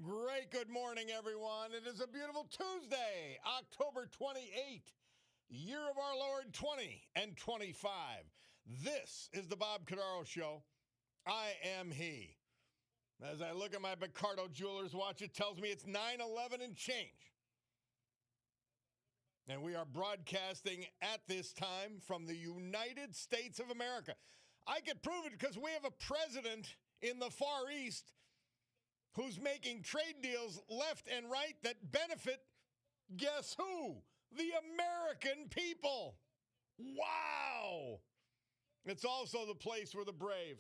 Great good morning, everyone. It is a beautiful Tuesday, October 28th, year of our Lord 2025. This is the Bob Cordaro Show. I am he. As I look at my Picardo Jewelers watch, it tells me it's 9/11 and change. And we are broadcasting at this time from the United States of America. I could prove it because we have a president in the Far East who's making trade deals left and right that benefit, guess who? The American people. Wow. It's also the place where the brave,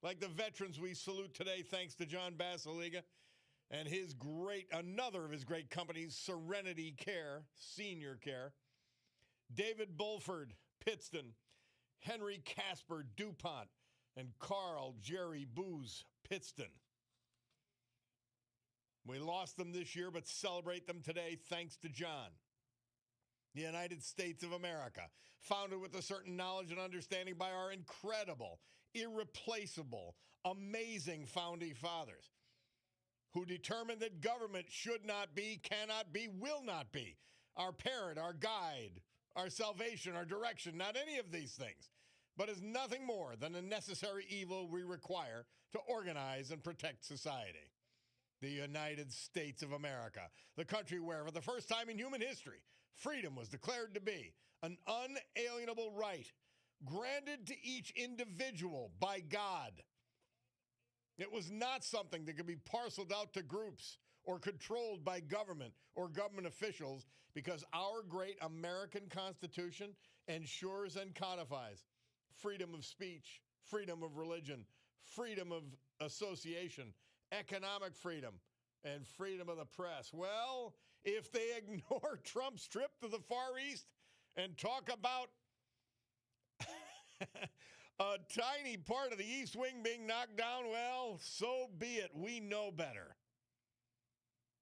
like the veterans we salute today, thanks to John Basiliga and another of his great companies, Serenity Care, Senior Care, David Bulford, Pittston, Henry Casper, DuPont, and Carl Jerry Booz, Pittston. We lost them this year, but celebrate them today thanks to John. The United States of America, founded with a certain knowledge and understanding by our incredible, irreplaceable, amazing founding fathers, who determined that government should not be, cannot be, will not be our parent, our guide, our salvation, our direction, not any of these things, but is nothing more than a necessary evil we require to organize and protect society. The United States of America, the country where, for the first time in human history, freedom was declared to be an unalienable right granted to each individual by God. It was not something that could be parceled out to groups or controlled by government or government officials, because our great American Constitution ensures and codifies freedom of speech, freedom of religion, freedom of association, economic freedom, and freedom of the press. Well, if they ignore Trump's trip to the Far East and talk about a tiny part of the East Wing being knocked down, well, so be it. We know better.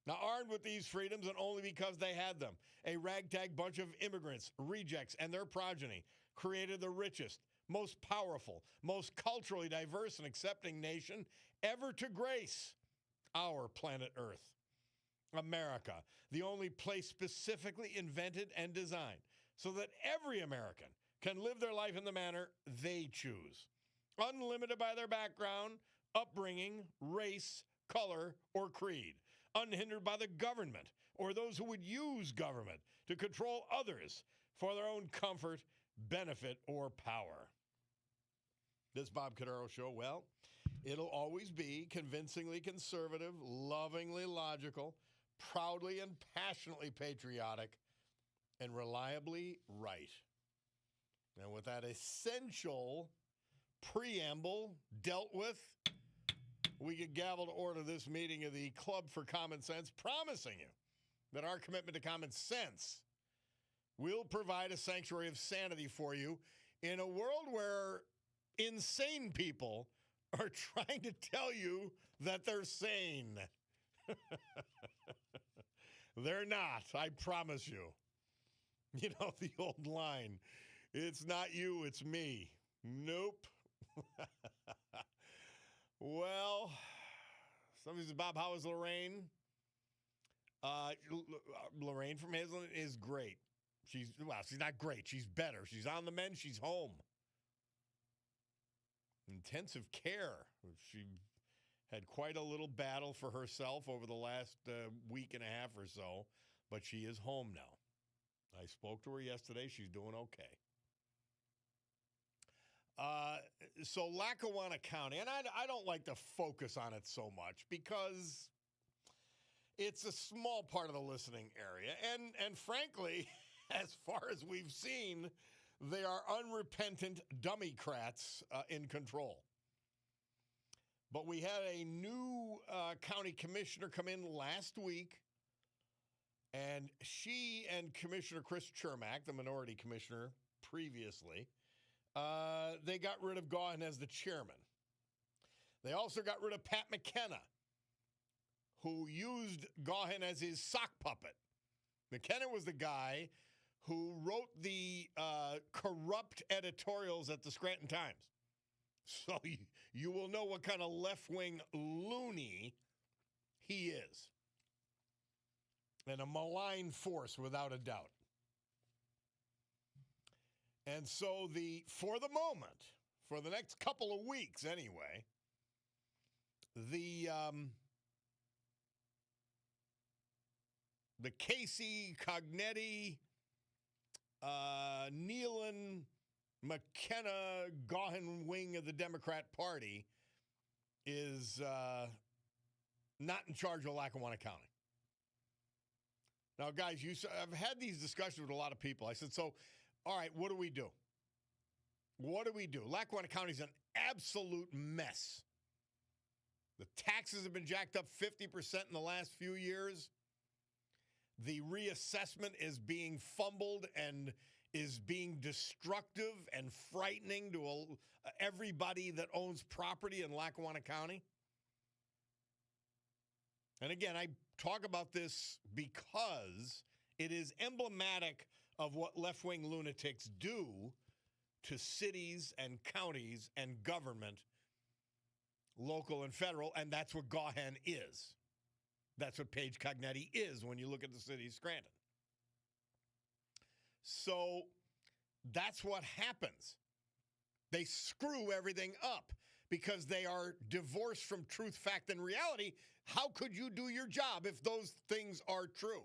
Now, armed with these freedoms, and only because they had them, a ragtag bunch of immigrants, rejects, and their progeny created the richest, most powerful, most culturally diverse and accepting nation ever to grace our planet Earth. America, the only place specifically invented and designed so that every American can live their life in the manner they choose, unlimited by their background, upbringing, race, color, or creed, unhindered by the government or those who would use government to control others for their own comfort, benefit, or power. This Bob Cordaro Show, well, it'll always be convincingly conservative, lovingly logical, proudly and passionately patriotic, and reliably right. And with that essential preamble dealt with, we could gavel to order this meeting of the Club for Common Sense, promising you that our commitment to common sense will provide a sanctuary of sanity for you in a world where insane people are trying to tell you that they're sane. They're not, I promise you. You know the old line, it's not you, it's me. Nope. Well, somebody says, Bob, how is Lorraine? Lorraine from Hazelton is great. She's not great. She's better. She's on the mend. She's home. Intensive care. She had quite a little battle for herself over the last week and a half or so, but she is home now. I spoke to her yesterday. She's doing okay. So Lackawanna County, and I don't like to focus on it so much because it's a small part of the listening area. And frankly, as far as we've seen, they are unrepentant dummycrats in control. But we had a new county commissioner come in last week, and she and Commissioner Chris Chermak, the minority commissioner previously, they got rid of Gaughan as the chairman. They also got rid of Pat McKenna, who used Gaughan as his sock puppet. McKenna was the guy who wrote the corrupt editorials at the Scranton Times. So you will know what kind of left-wing loony he is. And a malign force, without a doubt. And so for the moment, for the next couple of weeks anyway, the Casey, Cognetti, Nealon, McKenna, Gaughan wing of the Democrat Party is not in charge of Lackawanna County. Now, guys, I've had these discussions with a lot of people. I said, so, all right, what do we do? What do we do? Lackawanna County is an absolute mess. The taxes have been jacked up 50% in the last few years. The reassessment is being fumbled and is being destructive and frightening to everybody that owns property in Lackawanna County. And again, I talk about this because it is emblematic of what left-wing lunatics do to cities and counties and government, local and federal, and that's what Gaughan is. That's what Paige Cognetti is when you look at the city of Scranton. So that's what happens. They screw everything up because they are divorced from truth, fact, and reality. How could you do your job if those things are true?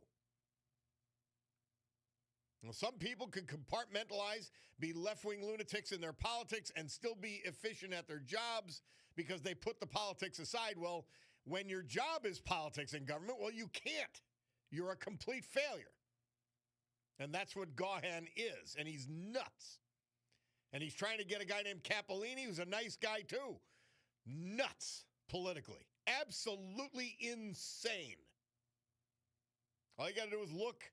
Well, some people could compartmentalize, be left-wing lunatics in their politics, and still be efficient at their jobs because they put the politics aside. Well, when your job is politics and government, well, you can't. You're a complete failure. And that's what Gaughan is, and he's nuts. And he's trying to get a guy named Cappellini, who's a nice guy too. Nuts politically. Absolutely insane. All you got to do is look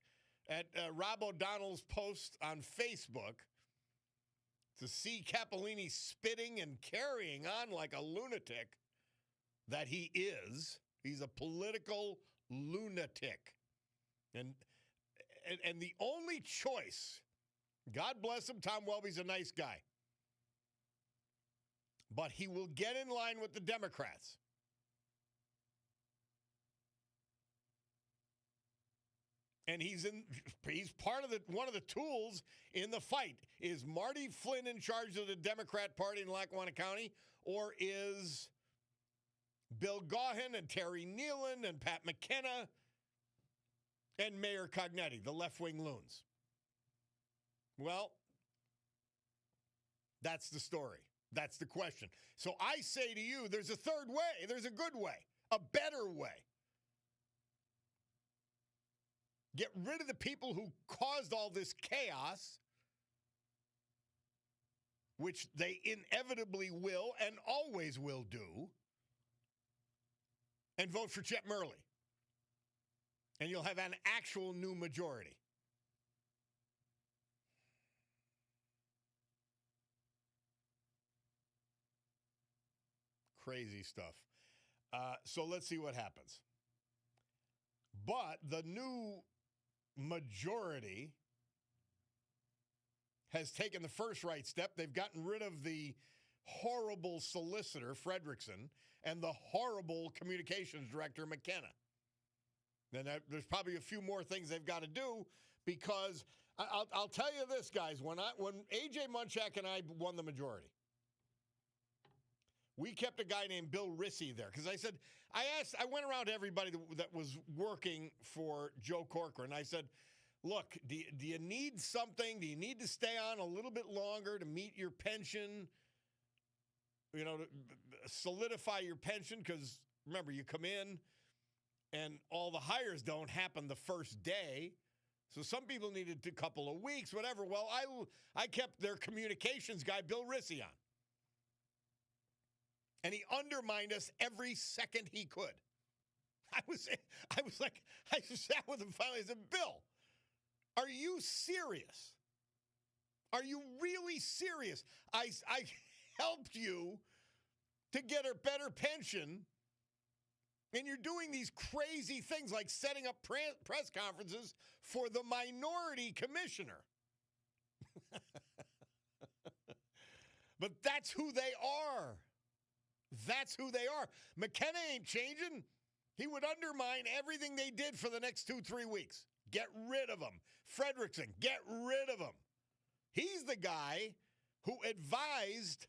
at Rob O'Donnell's post on Facebook to see Cappellini spitting and carrying on like a lunatic that he is. He's a political lunatic. And the only choice, God bless him, Tom Welby's a nice guy, but he will get in line with the Democrats. And he's part of one of the tools in the fight. Is Marty Flynn in charge of the Democrat Party in Lackawanna County, or is Bill Gaughan and Terry Nealon and Pat McKenna and Mayor Cognetti, the left-wing loons? Well, that's the story. That's the question. So I say to you, there's a third way. There's a good way, a better way. Get rid of the people who caused all this chaos, which they inevitably will and always will do, and vote for Chet Murley. And you'll have an actual new majority. Crazy stuff. So let's see what happens. But the new majority has taken the first right step. They've gotten rid of the horrible solicitor, Frederickson, and the horrible communications director, McKenna. And there's probably a few more things they've got to do because I'll tell you this, guys. When A.J. Munchak and I won the majority, we kept a guy named Bill Rissy there because I went around to everybody that was working for Joe Corcoran. I said, look, do you need something? Do you need to stay on a little bit longer to meet your pension? You know, to solidify your pension? Because remember, you come in and all the hires don't happen the first day. So some people needed a couple of weeks, whatever. Well, I kept their communications guy, Bill Rissy, on. And he undermined us every second he could. I just sat with him finally. I said, Bill, are you serious? Are you really serious? I helped you to get a better pension, and you're doing these crazy things like setting up press conferences for the minority commissioner. But that's who they are. That's who they are. McKenna ain't changing. He would undermine everything they did for the next 2-3 weeks. Get rid of him. Frederickson, get rid of him. He's the guy who advised,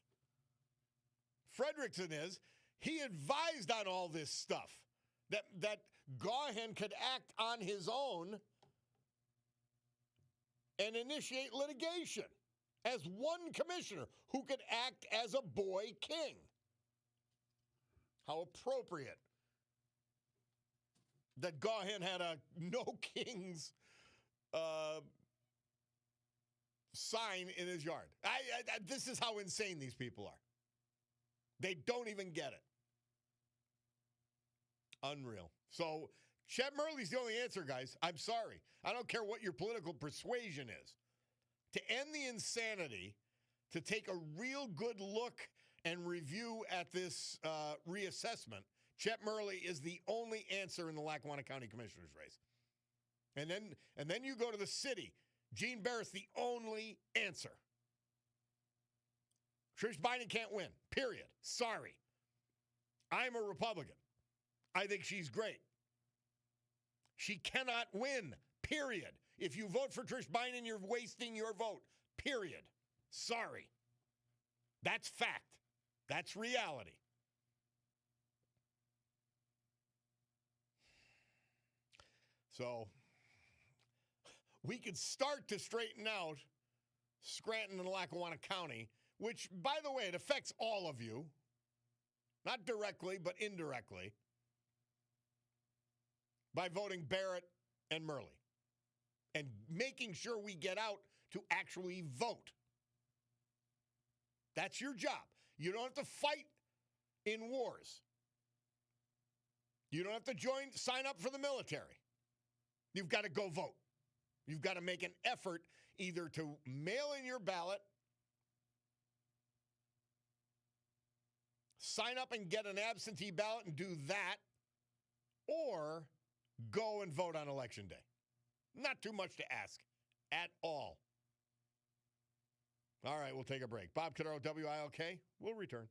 Frederickson is, he advised on all this stuff. That Gaughan could act on his own and initiate litigation as one commissioner who could act as a boy king. How appropriate that Gaughan had a no kings sign in his yard. This is how insane these people are. They don't even get it. Unreal. So Chet Murley's the only answer, guys. I'm sorry. I don't care what your political persuasion is. To end the insanity, to take a real good look and review at this reassessment, Chet Murley is the only answer in the Lackawanna County Commissioner's race. And then you go to the city. Gene Barrett's the only answer. Trish Bynum can't win, period. Sorry. I'm a Republican. I think she's great. She cannot win, period. If you vote for Trish Bynum, you're wasting your vote, period. Sorry. That's fact. That's reality. So we could start to straighten out Scranton and Lackawanna County, which, by the way, it affects all of you. Not directly, but indirectly. By voting Barrett and Murley. And making sure we get out to actually vote. That's your job. You don't have to fight in wars. You don't have to sign up for the military. You've got to go vote. You've got to make an effort either to mail in your ballot, sign up and get an absentee ballot and do that, or go and vote on Election Day. Not too much to ask at all. All right, we'll take a break. Bob Cordaro, WILK. We'll return.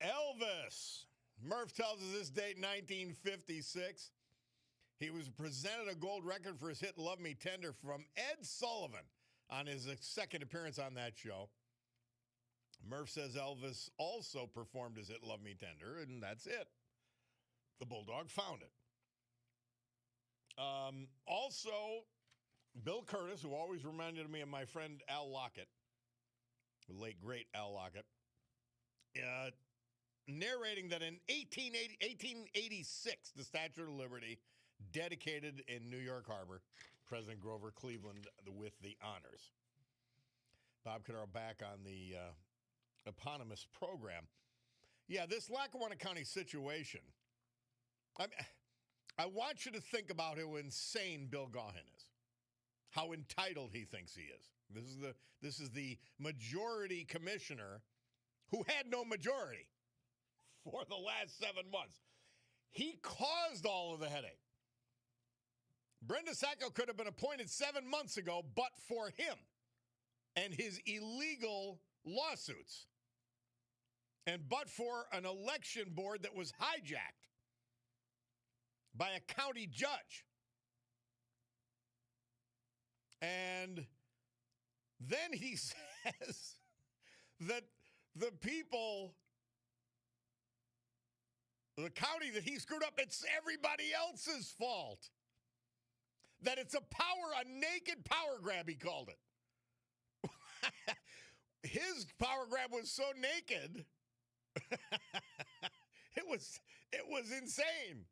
Elvis. Murph tells us this date, 1956. He was presented a gold record for his hit Love Me Tender from Ed Sullivan on his second appearance on that show. Murph says Elvis also performed his hit Love Me Tender, and that's it. The Bulldog found it. Also, Bill Curtis, who always reminded me of my friend Al Lockett, the late, great Al Lockett, narrating that in 1886, the Statue of Liberty, dedicated in New York Harbor, President Grover Cleveland with the honors. Bob Cordaro back on the eponymous program. Yeah, this Lackawanna County situation, I want you to think about how insane Bill Gaughan is, how entitled he thinks he is. This is the majority commissioner who had no majority for the last 7 months. He caused all of the headache. Brenda Sacco could have been appointed 7 months ago, but for him and his illegal lawsuits, and but for an election board that was hijacked by a county judge. And then he says that the people, the county that he screwed up, it's everybody else's fault. That it's a naked power grab, he called it. His power grab was so naked, it was insane.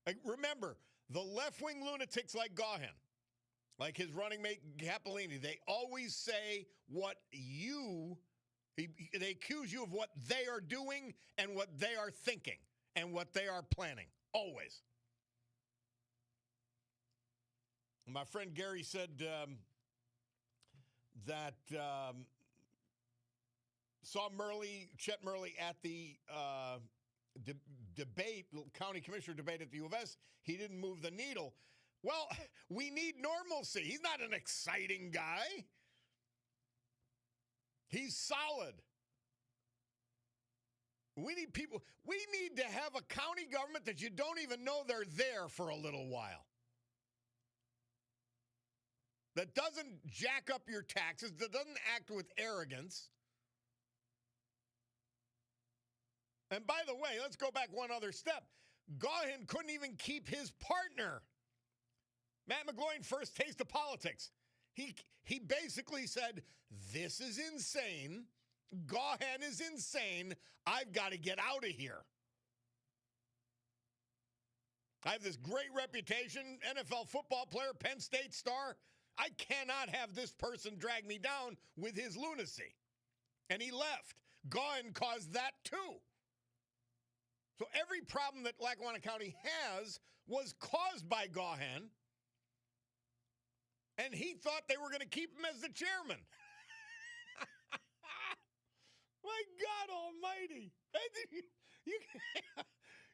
Like, remember, the left-wing lunatics like Gaughan, like his running mate Cappellini, they always say they accuse you of what they are doing and what they are thinking and what they are planning, always. My friend Gary said that saw Chet Murley at the debate, county commissioner debate at the U of S. He didn't move the needle. Well, we need normalcy. He's not an exciting guy. He's solid. We need people. We need to have a county government that you don't even know they're there for a little while. That doesn't jack up your taxes, that doesn't act with arrogance. And by the way, let's go back one other step. Gaughan couldn't even keep his partner. Matt McGloin, first taste of politics. He basically said, this is insane. Gaughan is insane. I've got to get out of here. I have this great reputation, NFL football player, Penn State star. I cannot have this person drag me down with his lunacy. And he left. Gaughan caused that too. So every problem that Lackawanna County has was caused by Gaughan. And he thought they were going to keep him as the chairman. My God almighty.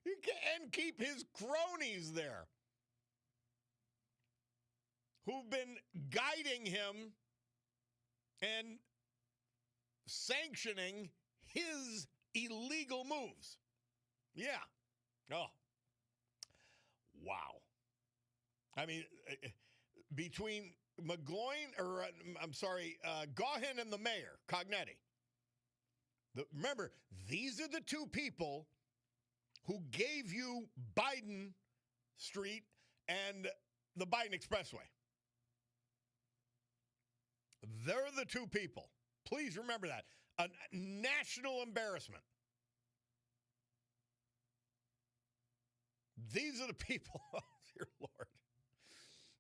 You can't keep his cronies there, who've been guiding him and sanctioning his illegal moves. Yeah. Oh. Wow. I mean, between Gaughan and the mayor, Cognetti. Remember, these are the two people who gave you Biden Street and the Biden Expressway. They're the two people. Please remember that. A national embarrassment. These are the people, oh, dear Lord.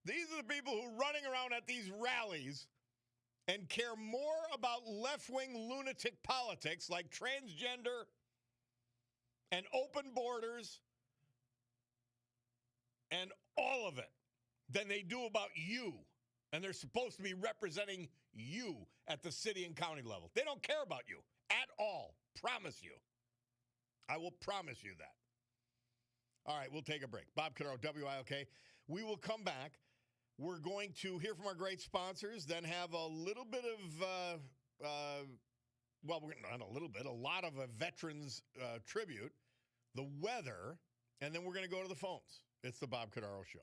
These are the people who are running around at these rallies and care more about left-wing lunatic politics like transgender and open borders and all of it than they do about you. And they're supposed to be representing you at the city and county level. They don't care about you at all. Promise you. I will promise you that. All right, we'll take a break. Bob Cordaro, WILK. We will come back. We're going to hear from our great sponsors, then have a little bit of well, we're going to a little bit, a lot of a veterans tribute, the weather, and then we're going to go to the phones. It's the Bob Cordaro Show.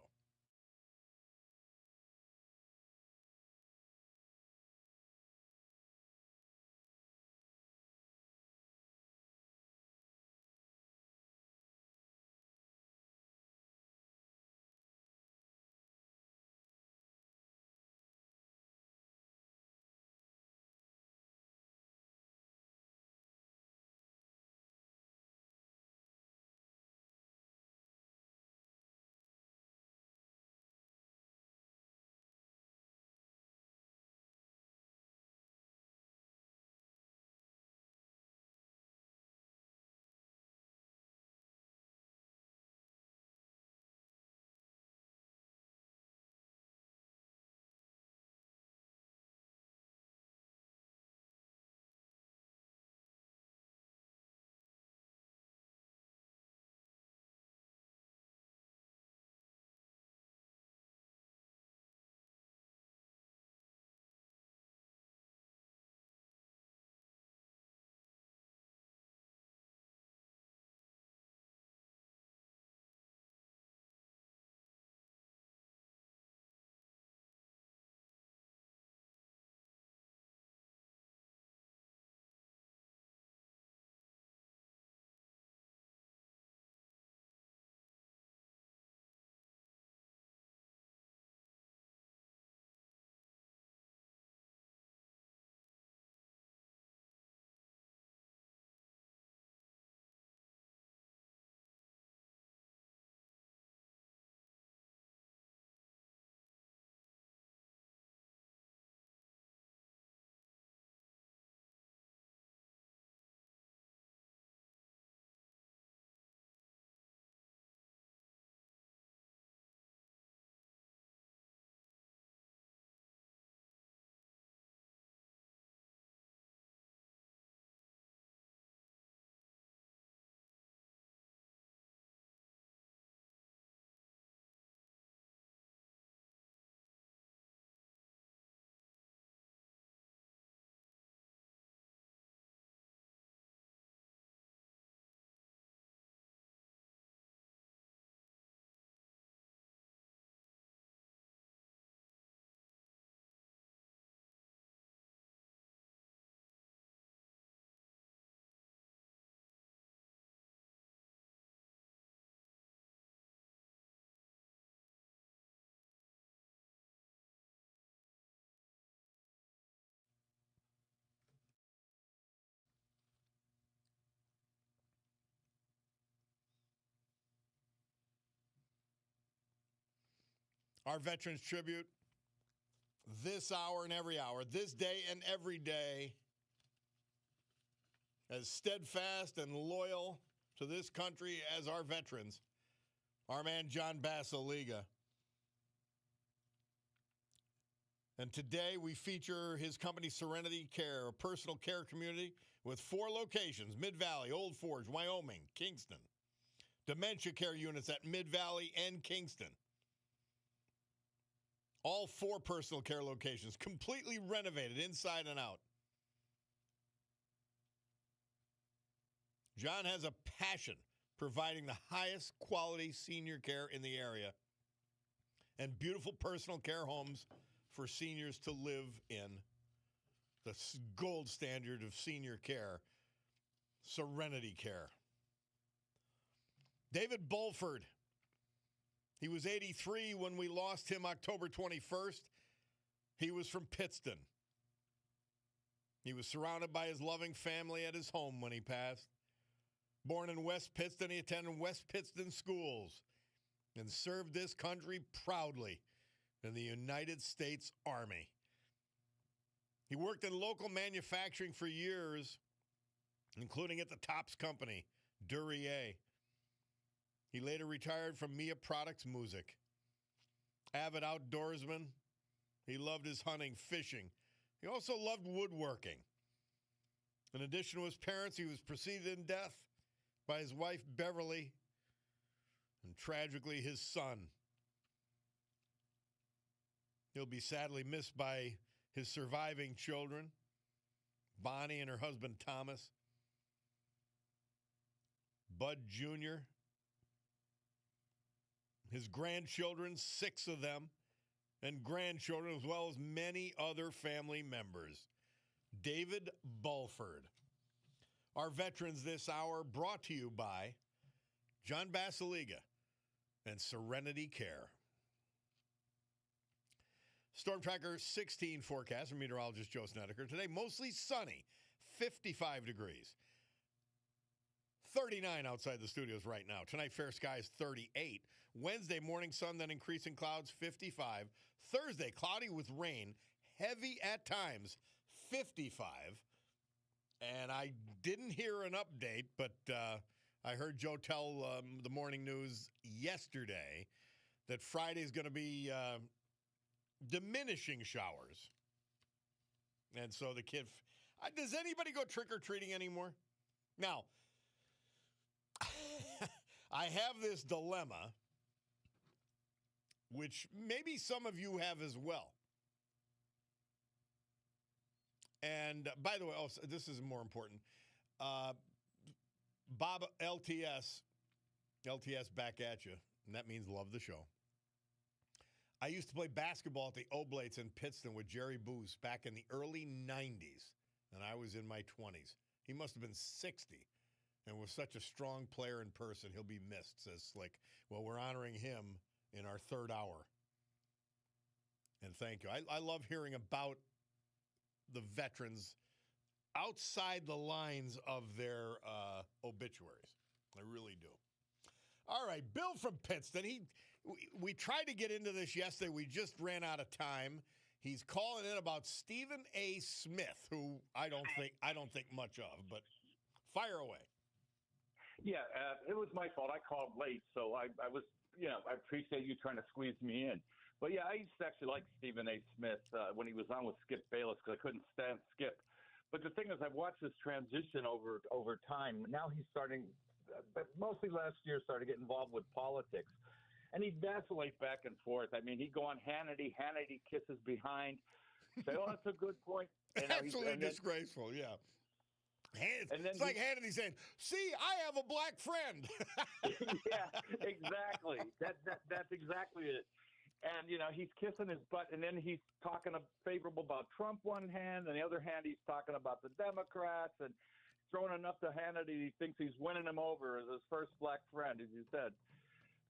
Our Veterans Tribute, this hour and every hour, this day and every day, as steadfast and loyal to this country as our veterans, our man John Basiliga. And today we feature his company Serenity Care, a personal care community with 4 locations: Mid-Valley, Old Forge, Wyoming, Kingston. Dementia care units at Mid-Valley and Kingston. All 4 personal care locations completely renovated inside and out. John has a passion providing the highest quality senior care in the area and beautiful personal care homes for seniors to live in. The gold standard of senior care, Serenity Care. David Bulford. He was 83 when we lost him October 21st. He was from Pittston. He was surrounded by his loving family at his home when he passed. Born in West Pittston, he attended West Pittston schools and served this country proudly in the United States Army. He worked in local manufacturing for years, including at the Tops Company, Duryea. He later retired from Mia Products Music. Avid outdoorsman, he loved his hunting, fishing. He also loved woodworking. In addition to his parents, he was preceded in death by his wife, Beverly, and tragically, his son. He'll be sadly missed by his surviving children, Bonnie and her husband Thomas, Bud Jr., his grandchildren, 6 of them, and grandchildren, as well as many other family members. David Bulford. Our veterans this hour brought to you by John Basiliga and Serenity Care. Storm Tracker 16 forecast from meteorologist Joe Snedeker. Today, mostly sunny, 55 degrees. 39 outside the studios right now. Tonight, fair skies, 38. Wednesday, morning sun, then increasing clouds, 55. Thursday, cloudy with rain, heavy at times, 55. And I didn't hear an update, but I heard Joe tell the morning news yesterday that Friday is going to be diminishing showers. And so the kid, does anybody go trick-or-treating anymore? Now, I have this dilemma, which maybe some of you have as well. And by the way, this is more important. Bob LTS back at you, and that means love the show. I used to play basketball at the Oblates in Pittston with Jerry Booth back in the early 90s, and I was in my 20s. He must have been 60 and was such a strong player in person. He'll be missed, says Slick. Well, we're honoring him in our third hour. And thank you. I love hearing about the veterans outside the lines of their obituaries. I really do. All right, Bill from Pittston. We tried to get into this yesterday. We just ran out of time. He's calling in about Stephen A. Smith, who I don't think much of, but fire away. Yeah, it was my fault. I called late, so I was, I appreciate you trying to squeeze me in. But yeah, I used to actually like Stephen A. Smith when he was on with Skip Bayless because I couldn't stand Skip. But the thing is, I've watched this transition over time. Now he's starting, but mostly last year, started to get involved with politics. And he'd vacillate back and forth. I mean, he'd go on Hannity. Hannity kisses behind. Say, oh, that's a good point. Absolutely disgraceful, yeah. It's like Hannity saying, see, I have a black friend. Yeah, exactly. That's exactly it. And, he's kissing his butt, and then he's talking favorable about Trump one hand, and the other hand he's talking about the Democrats and throwing enough to Hannity he thinks he's winning him over as his first black friend, as you said.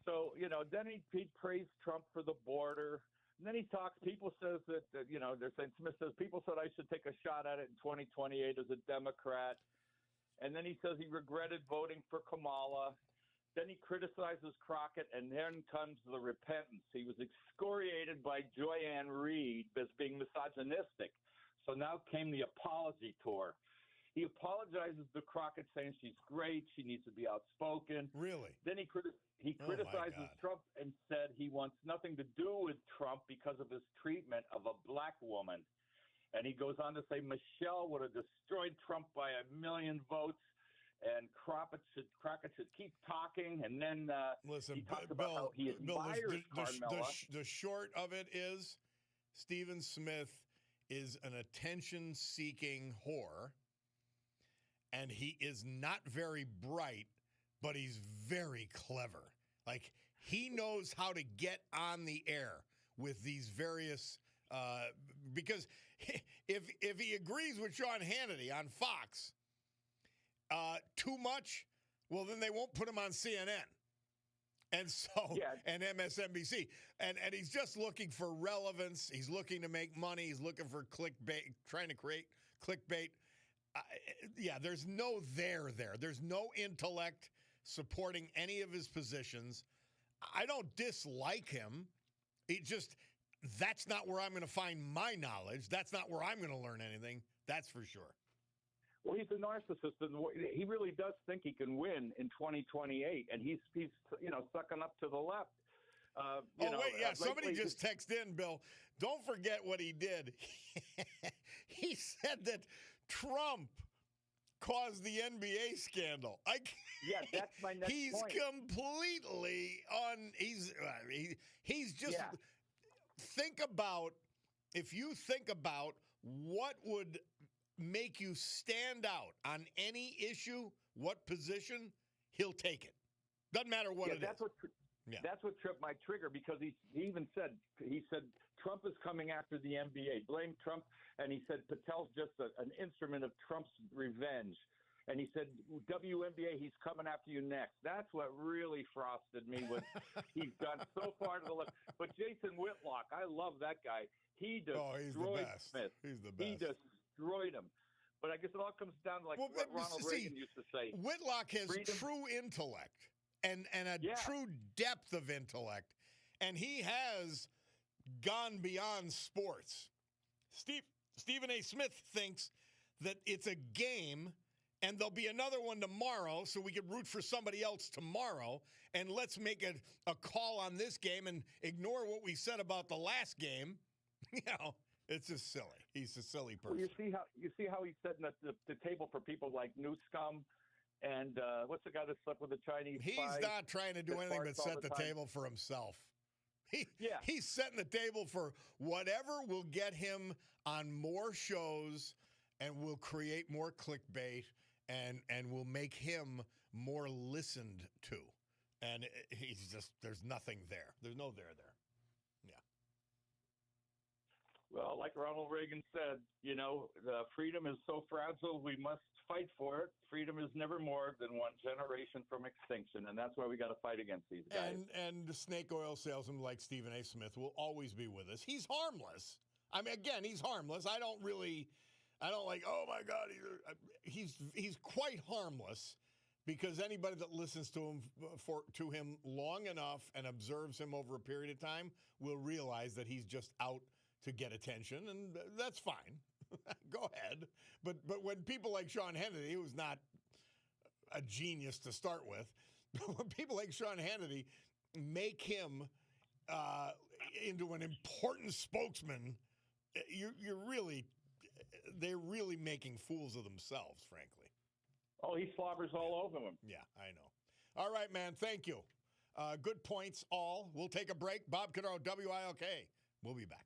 So, then he praised Trump for the border. And then he talks, people says that, they're saying, Smith says, people said I should take a shot at it in 2028 as a Democrat. And then he says he regretted voting for Kamala. Then he criticizes Crockett, and then comes the repentance. He was excoriated by Joyanne Reid as being misogynistic. So now came the apology tour. He apologizes to Crockett, saying she's great, she needs to be outspoken. Really? Then he criticizes Trump and said he wants nothing to do with Trump because of his treatment of a black woman. And he goes on to say Michelle would have destroyed Trump by 1 million votes, and Crockett should keep talking. And then listen, he talks about how he admires Carmella. The short of it is Stephen Smith is an attention-seeking whore, and he is not very bright, but he's very clever. Like, he knows how to get on the air with these various because if he agrees with Sean Hannity on Fox too much, well, then they won't put him on CNN. And so, and MSNBC. And he's just looking for relevance. He's looking to make money. He's looking for clickbait, trying to create clickbait. There's no there. There's no intellect supporting any of his positions. I don't dislike him. That's not where I'm going to find my knowledge. That's not where I'm going to learn anything. That's for sure. Well, he's a narcissist, and he really does think he can win in 2028, and he's sucking up to the left. Somebody just texted in, Bill. Don't forget what he did. He said that Trump caused the NBA scandal. That's my next point. He's completely he's just think about what would make you stand out on any issue, what position, he'll take it. Doesn't matter what it is. That's what tripped my trigger, because he even said, Trump is coming after the NBA. Blame Trump. And he said Patel's just an instrument of Trump's revenge. And he said, WNBA, he's coming after you next. That's what really frosted me. He's gone so far to the left. But Jason Whitlock, I love that guy. He destroyed Smith. He's the best. He destroyed him. But I guess it all comes down to what Ronald Reagan used to say. Whitlock has true intellect and a true depth of intellect. And he has gone beyond sports. Stephen A. Smith thinks that it's a game, and there'll be another one tomorrow, so we can root for somebody else tomorrow, and let's make a call on this game and ignore what we said about the last game. It's just silly. He's a silly person. Well, you see how he's setting the table for people like Newscomb and what's the guy that slept with the Chinese spy? He's not trying to do anything but set the table for himself. He's setting the table for whatever will get him on more shows and will create more clickbait and will make him more listened to. And there's nothing there. There's no there. Yeah. Well, like Ronald Reagan said, freedom is so fragile, we must fight for it. Freedom is never more than one generation from extinction, and that's why we got to fight against these guys. And the snake oil salesman like Stephen A. Smith will always be with us. He's harmless. I mean, again, he's harmless. I don't like, oh my God, he's quite harmless, because anybody that listens to him long enough and observes him over a period of time will realize that he's just out to get attention, and that's fine. Go ahead. But when people like Sean Hannity, who's not a genius to start with, when people like Sean Hannity make him into an important spokesman, they're really making fools of themselves, frankly. Oh, he slobbers all over them. Yeah, I know. All right, man. Thank you. Good points, all. We'll take a break. Bob Cordaro, WILK. We'll be back.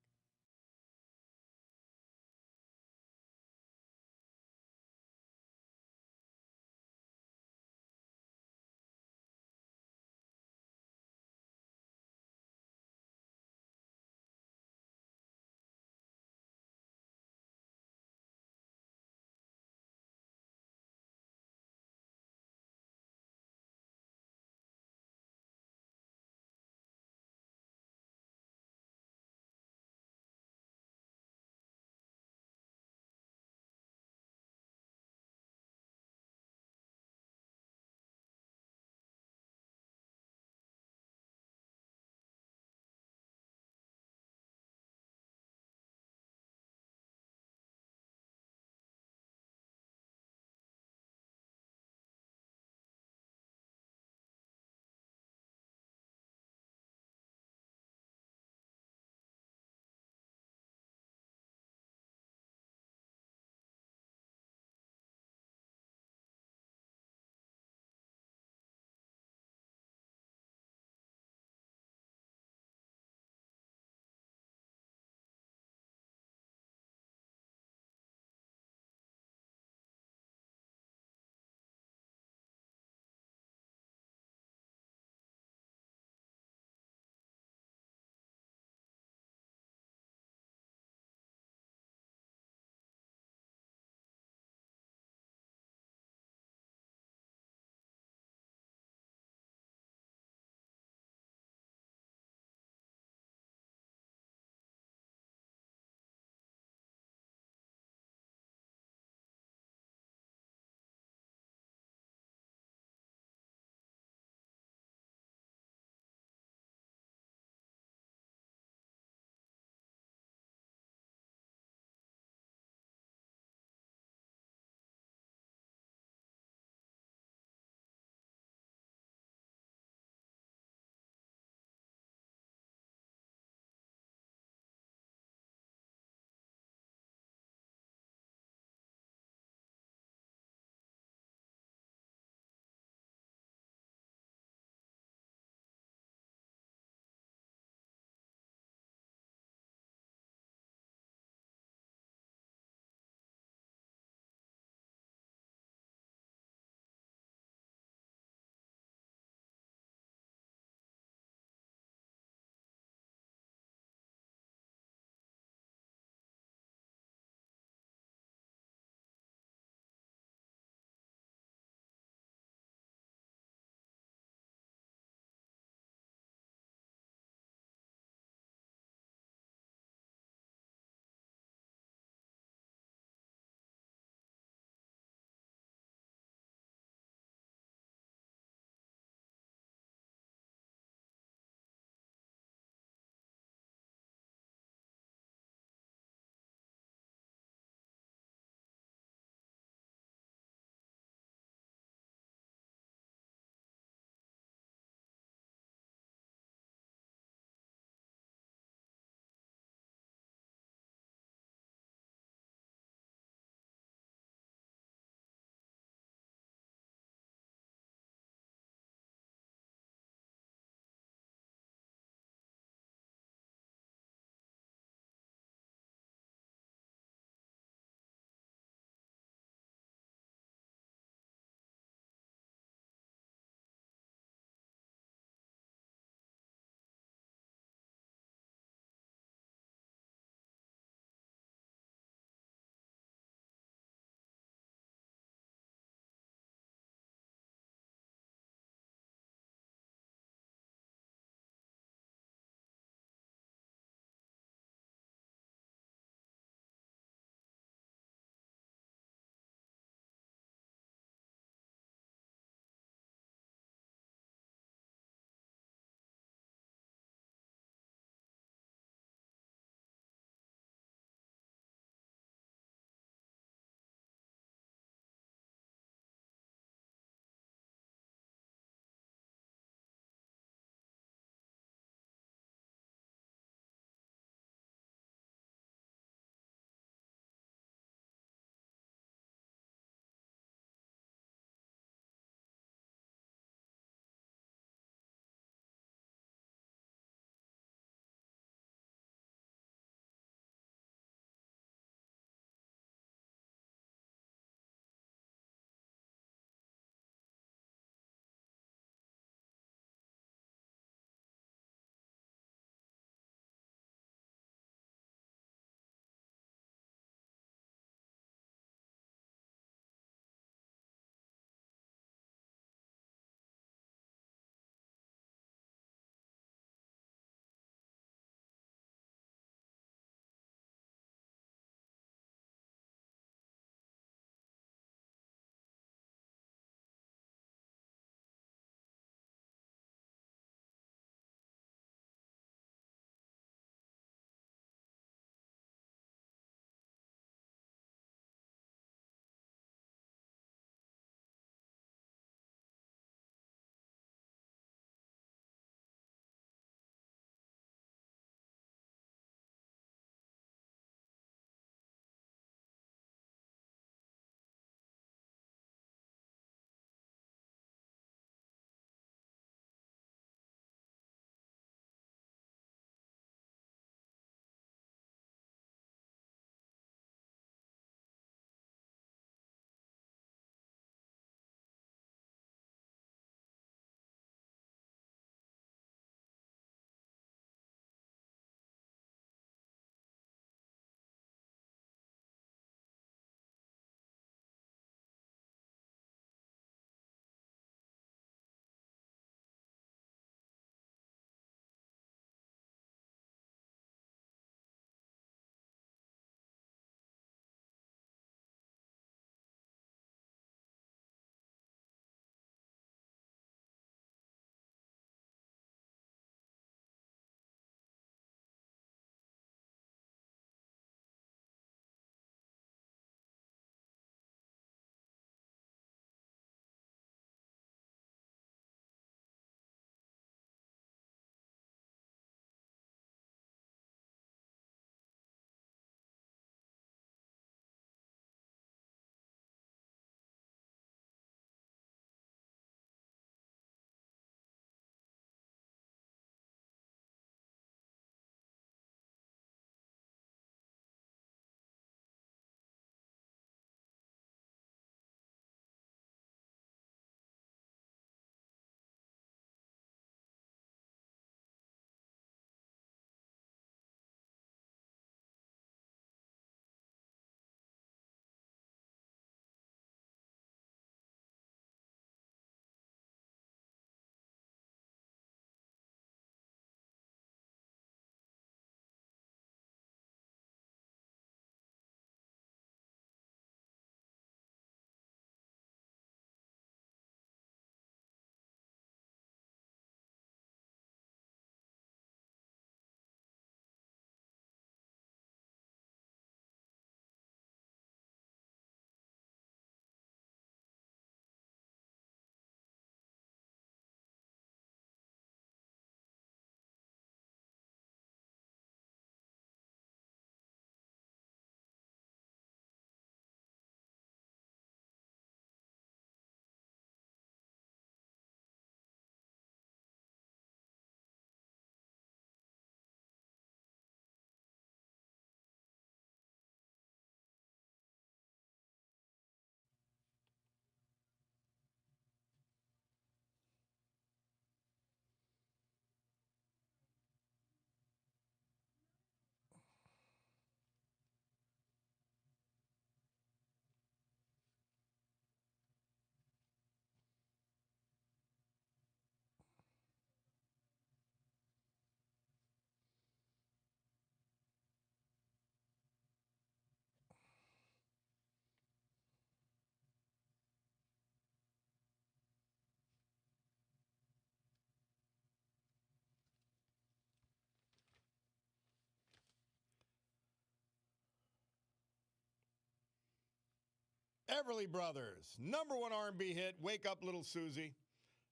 Everly Brothers, number one R&B hit, Wake Up Little Susie.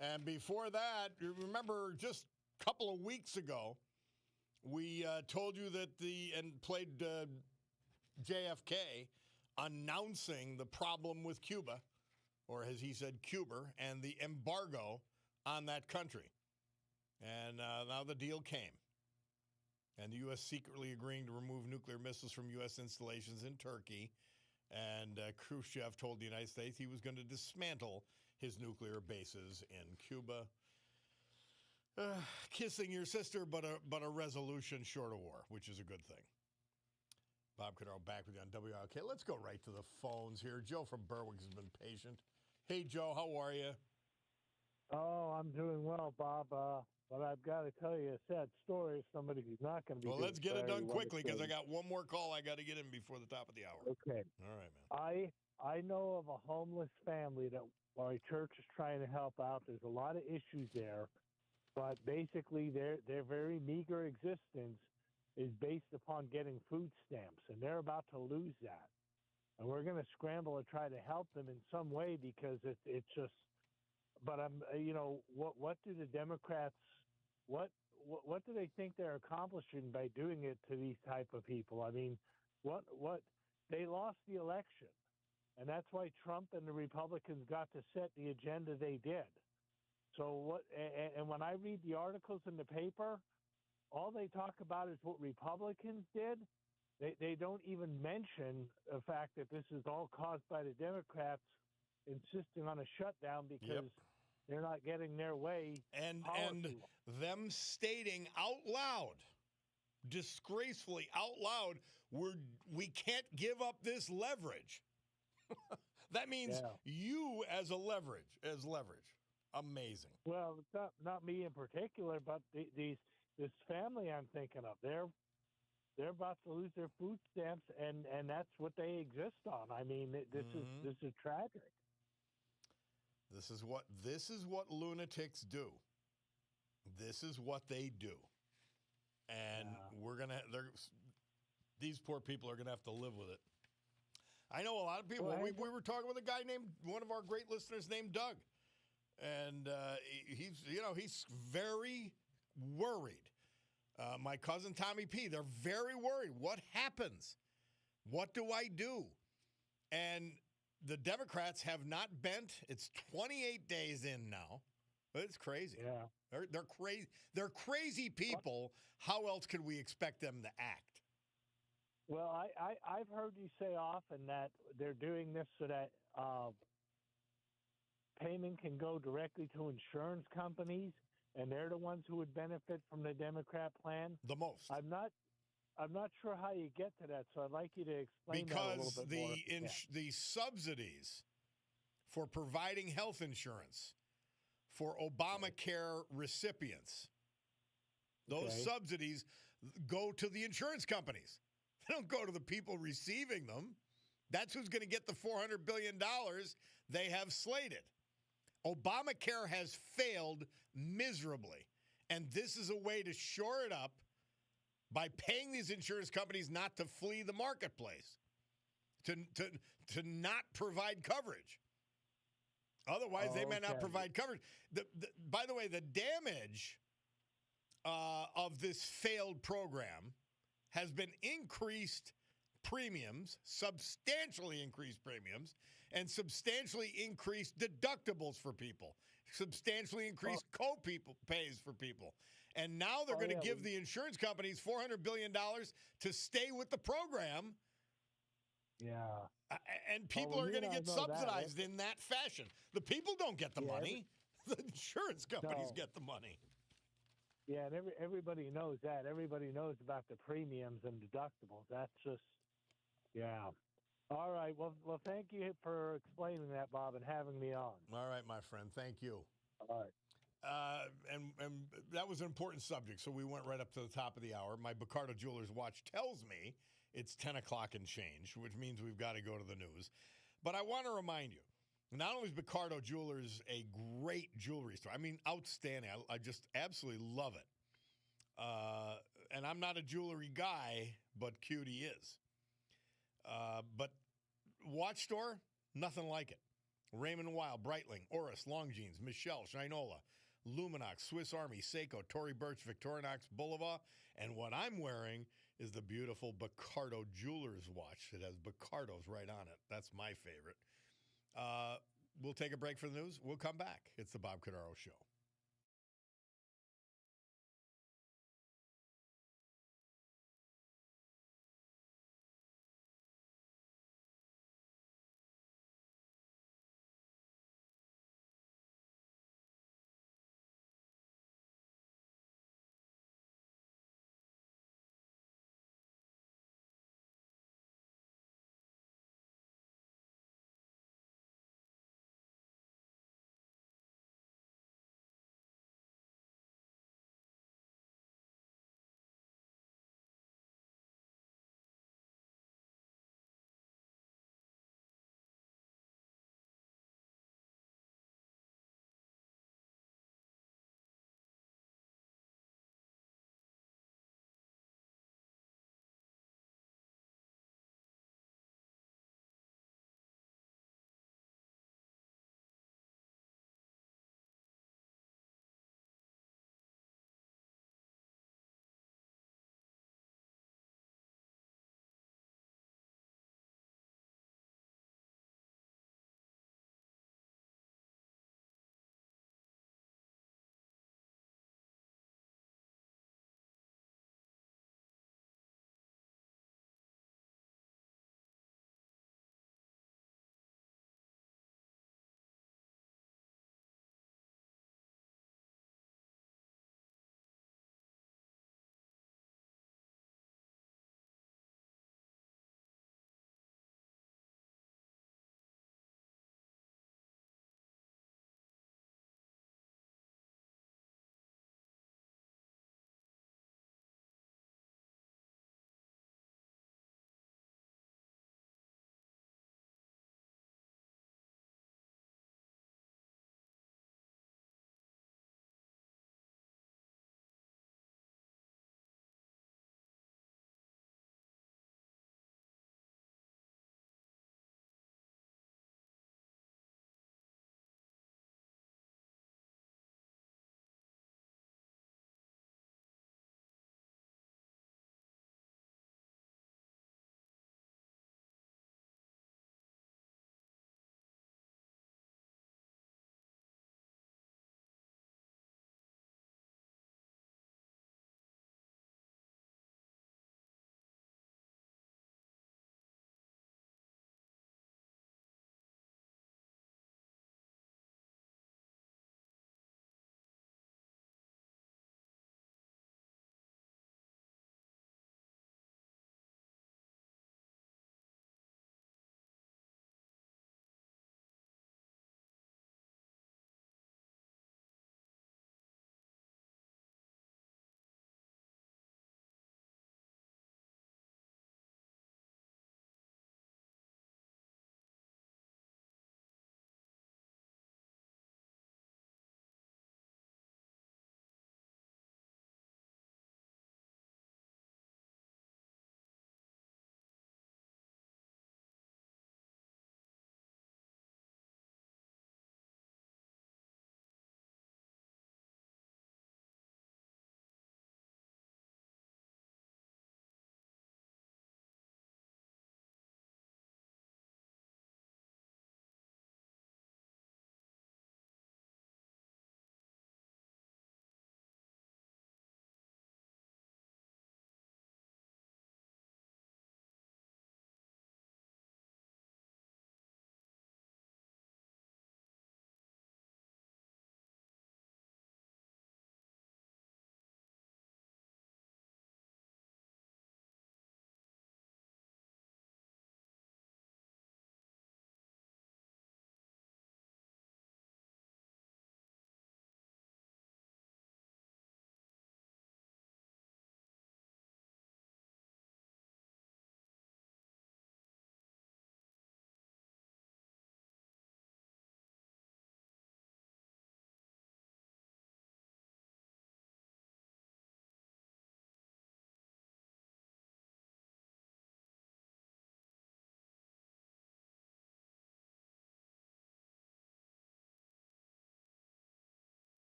And before that, you remember just a couple of weeks ago, we told you that and played JFK announcing the problem with Cuba, or as he said, Cuba, and the embargo on that country. And now the deal came. And the U.S. secretly agreeing to remove nuclear missiles from U.S. installations in Turkey. And Khrushchev told the United States he was going to dismantle his nuclear bases in Cuba. Kissing your sister, but a resolution short of war, which is a good thing. Bob Cordaro back with you on WILK. Let's go right to the phones here. Joe from Berwick has been patient. Hey, Joe, how are you? Oh, I'm doing well, Bob. But I've got to tell you a sad story of somebody who's not going to be. Well, let's get it done quickly because I got got one more call I got to get in before the top of the hour. Okay. All right, man. I know of a homeless family that my church is trying to help out. There's a lot of issues there, but basically their very meager existence is based upon getting food stamps, and they're about to lose that. And we're going to scramble to try to help them in some way because it's just. But what do the Democrats? What do they think they're accomplishing by doing it to these type of people? I mean, what they lost the election, and that's why Trump and the Republicans got to set the agenda they did. So what? And when I read the articles in the paper, all they talk about is what Republicans did. They don't even mention the fact that this is all caused by the Democrats insisting on a shutdown because they're not getting their way. And them stating out loud, disgracefully out loud, we can't give up this leverage. That means you as leverage. Amazing. Well, it's not me in particular, but this family I'm thinking of, they're about to lose their food stamps, and that's what they exist on. I mean, this is tragic. This is what lunatics do. This is what they do, and these poor people are gonna have to live with it. I know a lot of people. We were talking with a guy named one of our great listeners named Doug, and he's very worried. My cousin Tommy P. They're very worried. What happens? What do I do? And the Democrats have not bent. It's 28 days in now. It's crazy. Yeah, they're crazy. They're crazy people. How else could we expect them to act? Well, I've heard you say often that they're doing this so that payment can go directly to insurance companies, and they're the ones who would benefit from the Democrat plan. The most. I'm not sure how you get to that, so I'd like you to explain that a little bit more. Because the subsidies for providing health insurance for Obamacare recipients, those subsidies go to the insurance companies. They don't go to the people receiving them. That's who's going to get the $400 billion they have slated. Obamacare has failed miserably, and this is a way to shore it up by paying these insurance companies not to flee the marketplace, to not provide coverage. Otherwise, they may not provide coverage. By the way, the damage of this failed program has been increased premiums, substantially increased premiums, and substantially increased deductibles for people, substantially increased co-pays for people. And now they're going to give the insurance companies $400 billion to stay with the program. Yeah. And people are going to get subsidized in that fashion. The people don't get the money. The insurance companies get the money. Yeah, and everybody knows that. Everybody knows about the premiums and deductibles. That's just, All right. Well, thank you for explaining that, Bob, and having me on. All right, my friend. Thank you. All right. And that was an important subject, so we went right up to the top of the hour. My Bacardo Jewelers watch tells me it's 10 o'clock and change, which means we've got to go to the news. But I want to remind you, not only is Bacardo Jewelers a great jewelry store, I mean, outstanding. I just absolutely love it. And I'm not a jewelry guy, but Cutie is. But watch store, Nothing like it. Raymond Weil, Breitling, Oris, Longines, Michelle, Shinola, Luminox, Swiss Army, Seiko, Tory Burch, Victorinox, Boulevard. And what I'm wearing is the beautiful Bicardo Jewelers watch. It has Bicardos right on it. That's my favorite. We'll take a break for the news. We'll come back. It's the Bob Cordaro Show.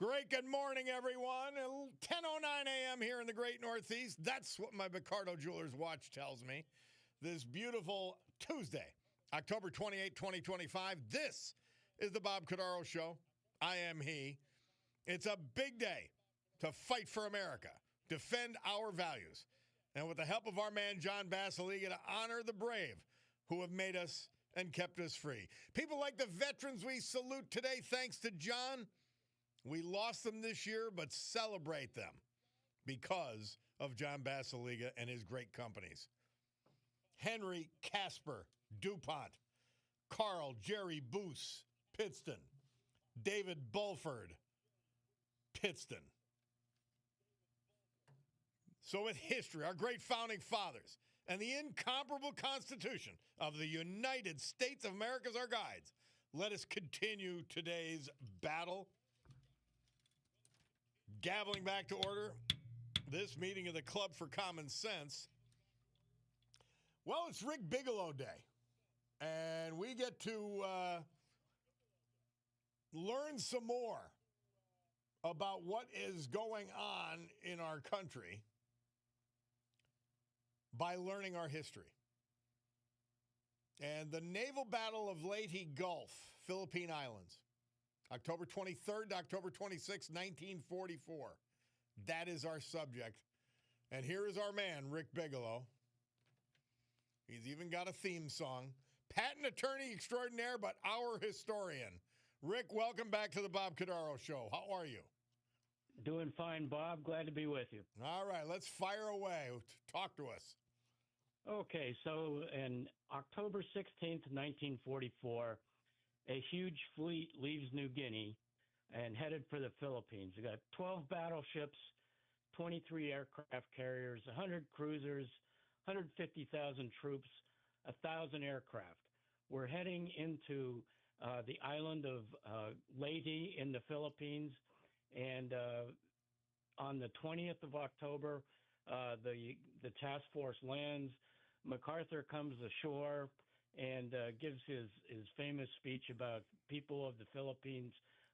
Great good morning, everyone. 10:09 a.m. here in the great Northeast. That's what my Cordaro Jewelers watch tells me. This beautiful Tuesday, October 28, 2025. This is the Bob Cordaro Show. I am he. It's a big day to fight for America, defend our values, and with the help of our man, John Basiliga, to honor the brave who have made us and kept us free. People like the veterans we salute today, thanks to John. We lost them this year, but celebrate them because of John Basiliga and his great companies. Henry Casper DuPont, Carl Jerry Boos Pittston, David Bulford Pittston. So with history, our great founding fathers, and the incomparable Constitution of the United States of America as our guides, let us continue today's battle. Gaveling back to order this meeting of the Club for Common Sense. Well, it's Rick Bigelow Day, and we get to learn some more about what is going on in our country by learning our history. And the naval battle of Leyte Gulf, Philippine Islands, October 23rd to October 26th, 1944. That is our subject. And here is our man, Rick Bigelow. He's even got a theme song. Patent attorney extraordinaire, but our historian. Rick, welcome back to the Bob Cordaro Show. How are you? Doing fine, Bob. Glad to be with you. All right, let's fire away. Talk to us. Okay, so in October 16th, 1944, a huge fleet leaves New Guinea and headed for the Philippines. We got 12 battleships, 23 aircraft carriers, 100 cruisers, 150,000 troops, 1,000 aircraft. We're heading into the island of Leyte in the Philippines, and on the 20th of October, the task force lands. MacArthur comes ashore and gives his famous speech about people of the Philippines.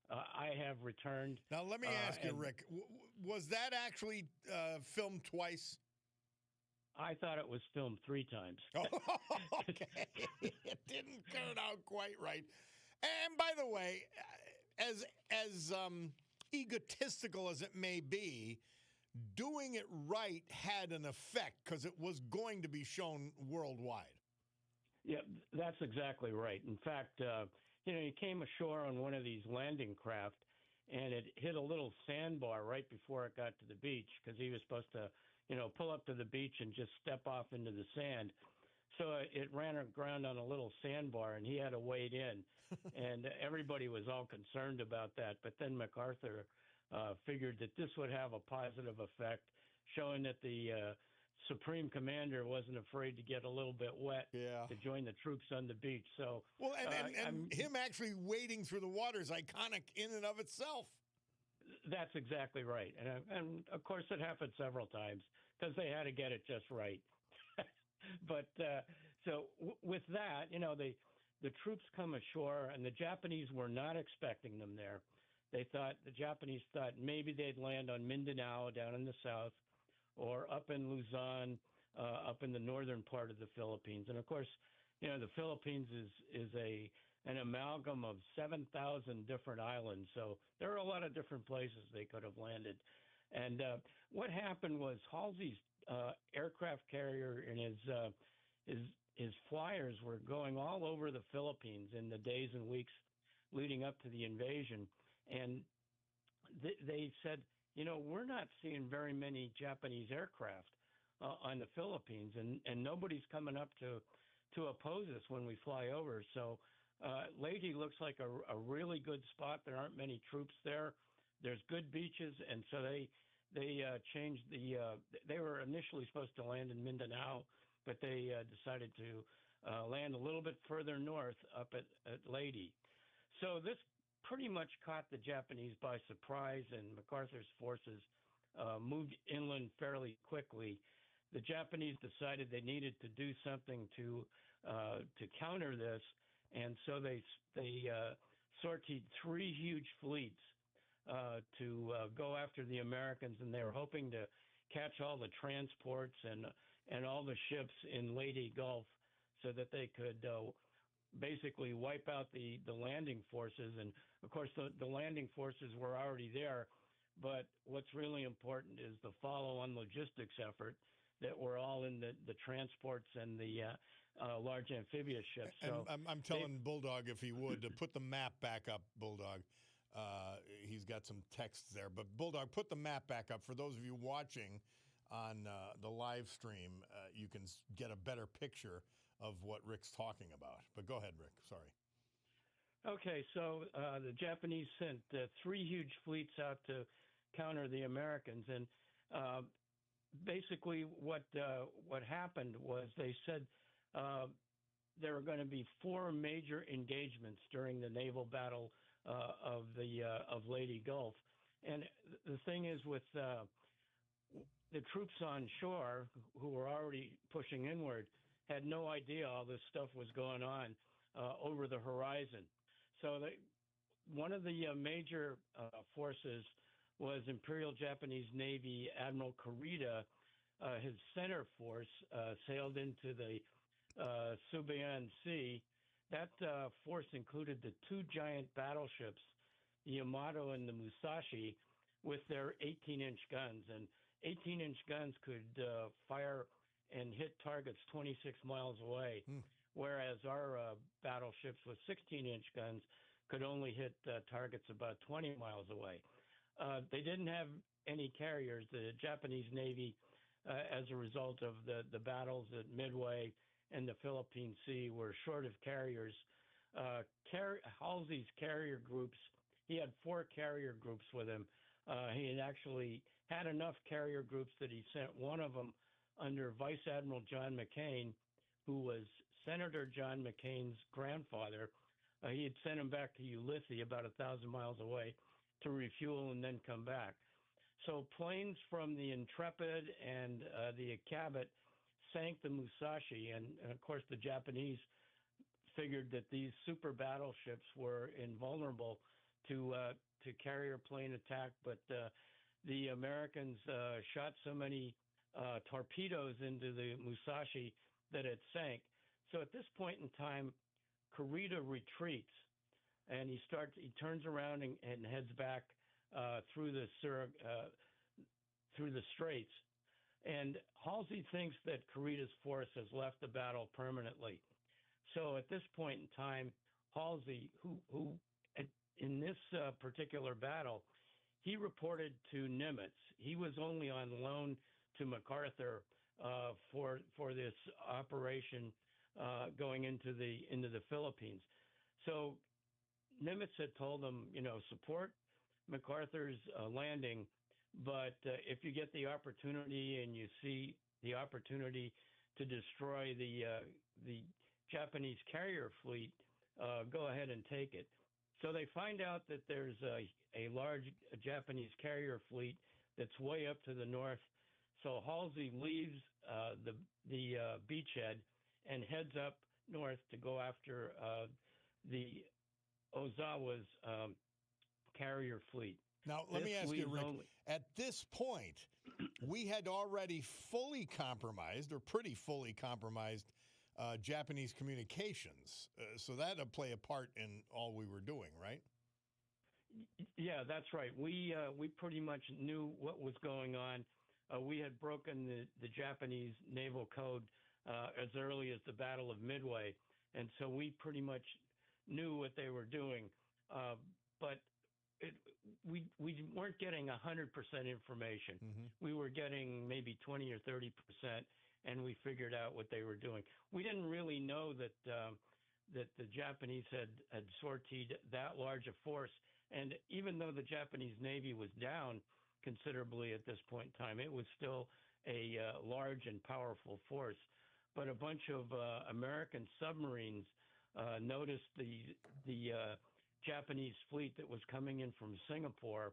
I have returned. Now, let me ask you, Rick, was that actually filmed twice? I thought it was filmed 3 times. Okay. It didn't turn out quite right. And by the way, as egotistical as it may be, doing it right had an effect because it was going to be shown worldwide. Yeah, that's exactly right. In fact, he came ashore on one of these landing craft, and it hit a little sandbar right before it got to the beach because he was supposed to, pull up to the beach and just step off into the sand. So it ran aground on a little sandbar, and he had to wade in, and everybody was all concerned about that. But then MacArthur figured that this would have a positive effect, showing that the Supreme Commander wasn't afraid to get a little bit wet to join the troops on the beach. So, well, and him actually wading through the water is iconic in and of itself. That's exactly right. And of course, it happened several times because they had to get it just right. But with that, the troops come ashore, and the Japanese were not expecting them there. The Japanese thought maybe they'd land on Mindanao down in the south, or up in Luzon, up in the northern part of the Philippines. And of course, the Philippines is an amalgam of 7,000 different islands. So there are a lot of different places they could have landed. And what happened was Halsey's aircraft carrier and his flyers were going all over the Philippines in the days and weeks leading up to the invasion. And they said, we're not seeing very many Japanese aircraft on the Philippines, and nobody's coming up to oppose us when we fly over. So Leyte looks like a really good spot. There aren't many troops there. There's good beaches, and so they changed they were initially supposed to land in Mindanao, but they decided to land a little bit further north up at Leyte. So this pretty much caught the Japanese by surprise, and MacArthur's forces moved inland fairly quickly. The Japanese decided they needed to do something to counter this, and so they sortied 3 huge fleets to go after the Americans, and they were hoping to catch all the transports and all the ships in Leyte Gulf so that they could basically wipe out the landing forces. And of course, the landing forces were already there. But what's really important is the follow-on logistics effort that were all in the transports and the large amphibious ships. So and I'm telling Bulldog, if he would, to put the map back up, Bulldog. He's got some text there. But, Bulldog, put the map back up. For those of you watching on the live stream, you can get a better picture of what Rick's talking about. But go ahead, Rick. Sorry. Okay, so the Japanese sent 3 huge fleets out to counter the Americans, and basically what happened was they said there were going to be 4 major engagements during the naval battle of Leyte Gulf, and the thing is with the troops on shore who were already pushing inward had no idea all this stuff was going on over the horizon. So one of the major forces was Imperial Japanese Navy Admiral Kurita. His center force sailed into the Subian Sea. That force included the 2 giant battleships, the Yamato and the Musashi, with their 18-inch guns. And 18-inch guns could fire and hit targets 26 miles away, whereas our battleships with 16-inch guns could only hit targets about 20 miles away. They didn't have any carriers. The Japanese Navy, as a result of the battles at Midway and the Philippine Sea, were short of carriers. Halsey's carrier groups, he had 4 carrier groups with him. He had actually had enough carrier groups that he sent one of them under Vice Admiral John McCain, who was Senator John McCain's grandfather. He had sent him back to Ulithi, about 1,000 miles away, to refuel and then come back. So planes from the Intrepid and the Cabot sank the Musashi, and of course the Japanese figured that these super battleships were invulnerable to carrier plane attack, but the Americans shot so many torpedoes into the Musashi that it sank. So at this point in time, Kurita retreats, and he turns around and heads back through the straits. And Halsey thinks that Kurita's force has left the battle permanently. So at this point in time, Halsey, who in this particular battle, he reported to Nimitz. He was only on loan to MacArthur for this operation going into the Philippines. So Nimitz had told him, support MacArthur's landing, but if you get the opportunity and you see the opportunity to destroy the Japanese carrier fleet, go ahead and take it. So they find out that there's a large Japanese carrier fleet that's way up to the north. So Halsey leaves the beachhead and heads up north to go after the Ozawa's carrier fleet. Now, let me ask you, Rick, at this point, we had already fully compromised, or pretty fully compromised, Japanese communications. So that would play a part in all we were doing, right? Yeah, that's right. We pretty much knew what was going on. We had broken the Japanese naval code as early as the Battle of Midway, and so we pretty much knew what they were doing. But we weren't getting 100% information. Mm-hmm. We were getting maybe 20 or 30%, and we figured out what they were doing. We didn't really know that the Japanese had sortied that large a force, and even though the Japanese Navy was down considerably at this point in time, it was still a large and powerful force. But a bunch of American submarines noticed the Japanese fleet that was coming in from Singapore,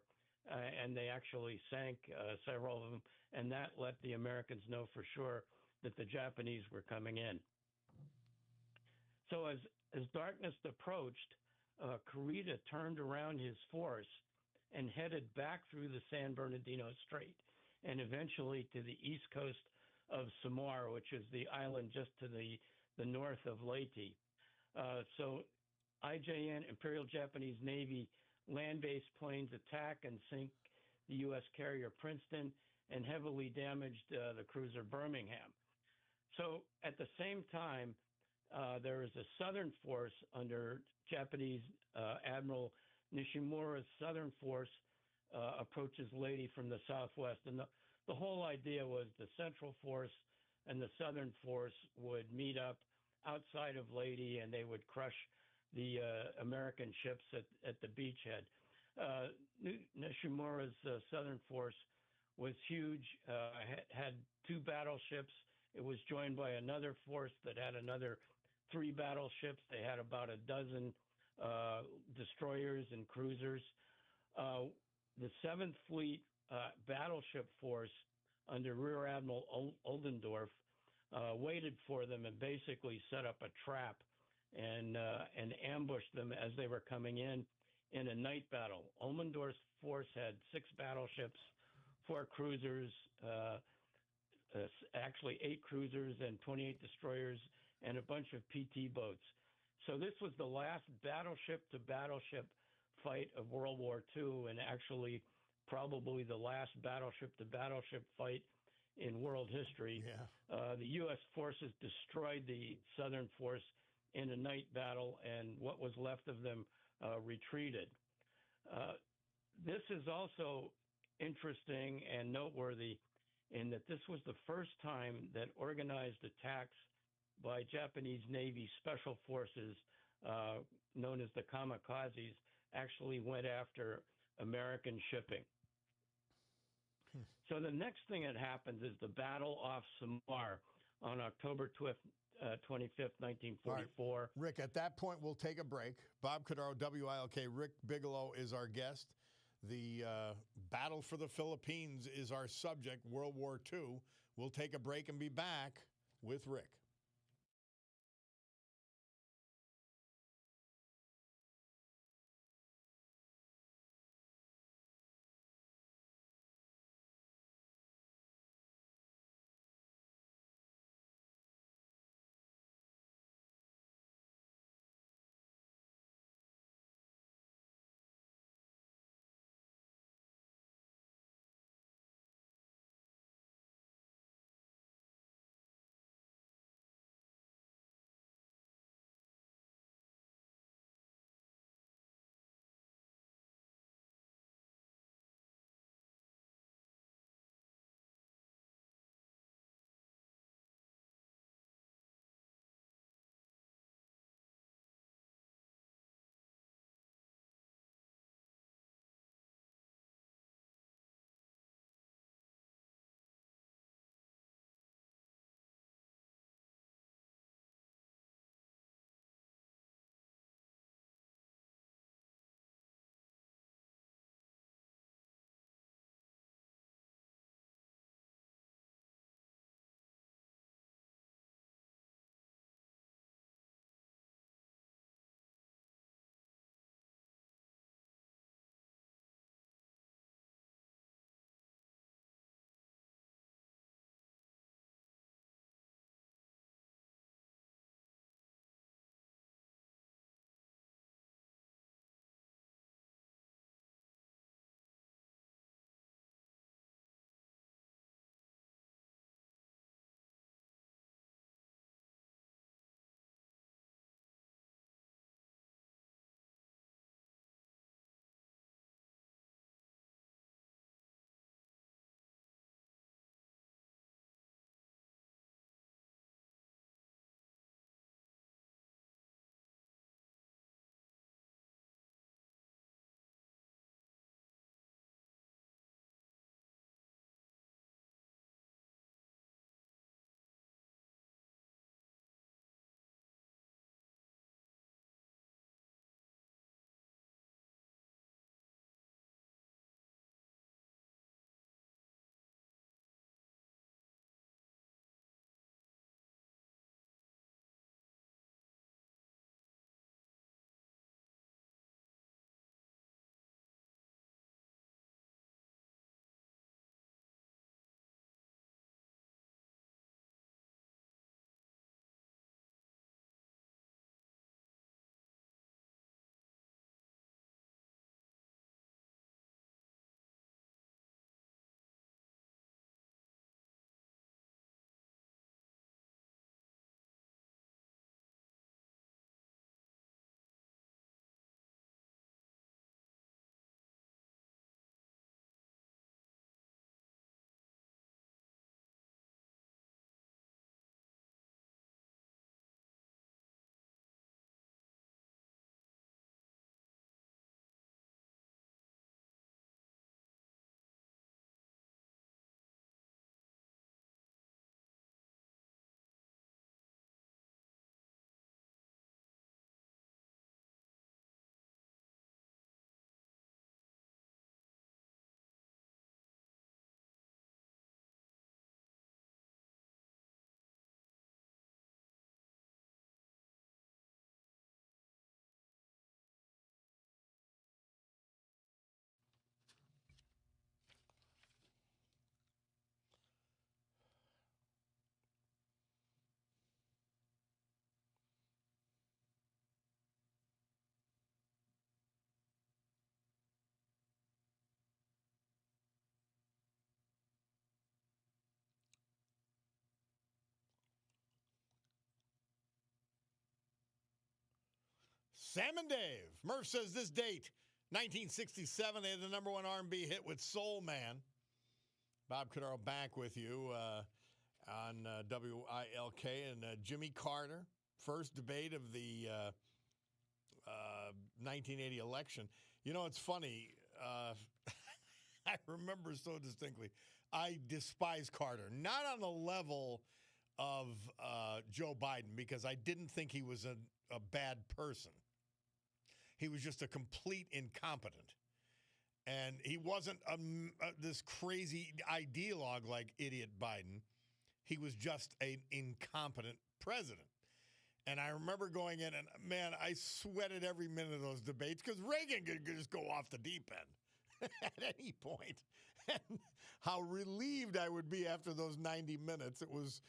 and they actually sank several of them, and that let the Americans know for sure that the Japanese were coming in. So as darkness approached, Kurita turned around his force and headed back through the San Bernardino Strait and eventually to the east coast of Samar, which is the island just to the north of Leyte. So IJN, Imperial Japanese Navy land-based planes attack and sink the U.S. carrier Princeton and heavily damaged the cruiser Birmingham. So at the same time, there is a southern force under Japanese Admiral Nishimura's southern force approaches Leyte from the southwest. And the whole idea was the central force and the southern force would meet up outside of Leyte and they would crush the American ships at the beachhead. Nishimura's southern force was huge, had 2 battleships. It was joined by another force that had another 3 battleships. They had about a dozen destroyers and cruisers. The 7th Fleet battleship force under Rear Admiral Oldendorf waited for them and basically set up a trap and ambushed them as they were coming in a night battle. Oldendorf's force had 6 battleships, 4 cruisers, actually 8 cruisers and 28 destroyers and a bunch of PT boats. So this was the last battleship-to-battleship fight of World War II and actually probably the last battleship-to-battleship fight in world history. Yeah. The U.S. forces destroyed the Southern force in a night battle, and what was left of them retreated. This is also interesting and noteworthy in that this was the first time that organized attacks by Japanese Navy special forces, known as the kamikazes, actually went after American shipping. So the next thing that happens is the Battle off Samar on October 25th, 1944. Right. Rick, at that point, we'll take a break. Bob Cordaro, WILK. Rick Bigelow is our guest. The Battle for the Philippines is our subject, World War II. We'll take a break and be back with Rick. Sam and Dave. Murph says this date, 1967, they had the number one R&B hit with Soul Man. Bob Cordaro back with you on WILK and Jimmy Carter. First debate of the 1980 election. You know, it's funny. I remember so distinctly. I despise Carter, not on the level of Joe Biden, because I didn't think he was a bad person. He was just a complete incompetent. And he wasn't this crazy ideologue like idiot Biden. He was just an incompetent president. And I remember going in and, man, I sweated every minute of those debates because Reagan could just go off the deep end at any point. And how relieved I would be after those 90 minutes. It was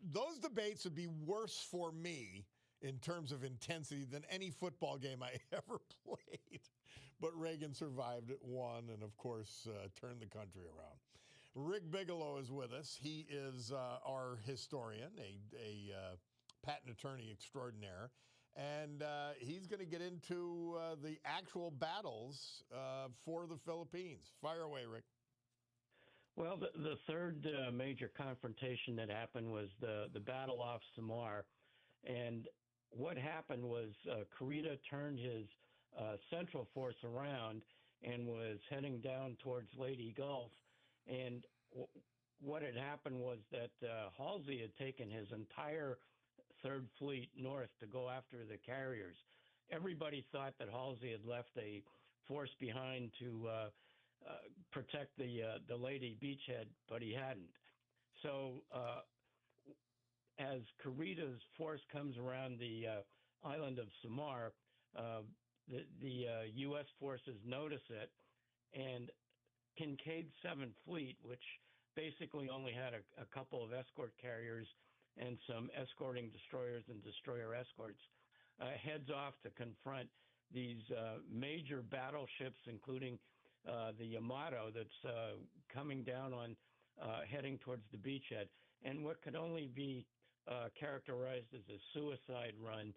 those debates would be worse for me in terms of intensity than any football game I ever played. But Reagan survived it, won, and, of course, turned the country around. Rick Bigelow is with us. He is our historian, a patent attorney extraordinaire, and he's going to get into the actual battles for the Philippines. Fire away, Rick. Well, the third major confrontation that happened was the Battle off Samar. And what happened was Kurita turned his central force around and was heading down towards Leyte Gulf. And what had happened was that Halsey had taken his entire Third Fleet north to go after the carriers. Everybody thought that Halsey had left a force behind to protect the Leyte beachhead, but he hadn't. So as Kurita's force comes around the island of Samar, the U.S. forces notice it, and Kincaid's 7th Fleet, which basically only had a couple of escort carriers and some escorting destroyers and destroyer escorts, heads off to confront these major battleships, including the Yamato that's coming down on heading towards the beachhead. And what could only be characterized as a suicide run,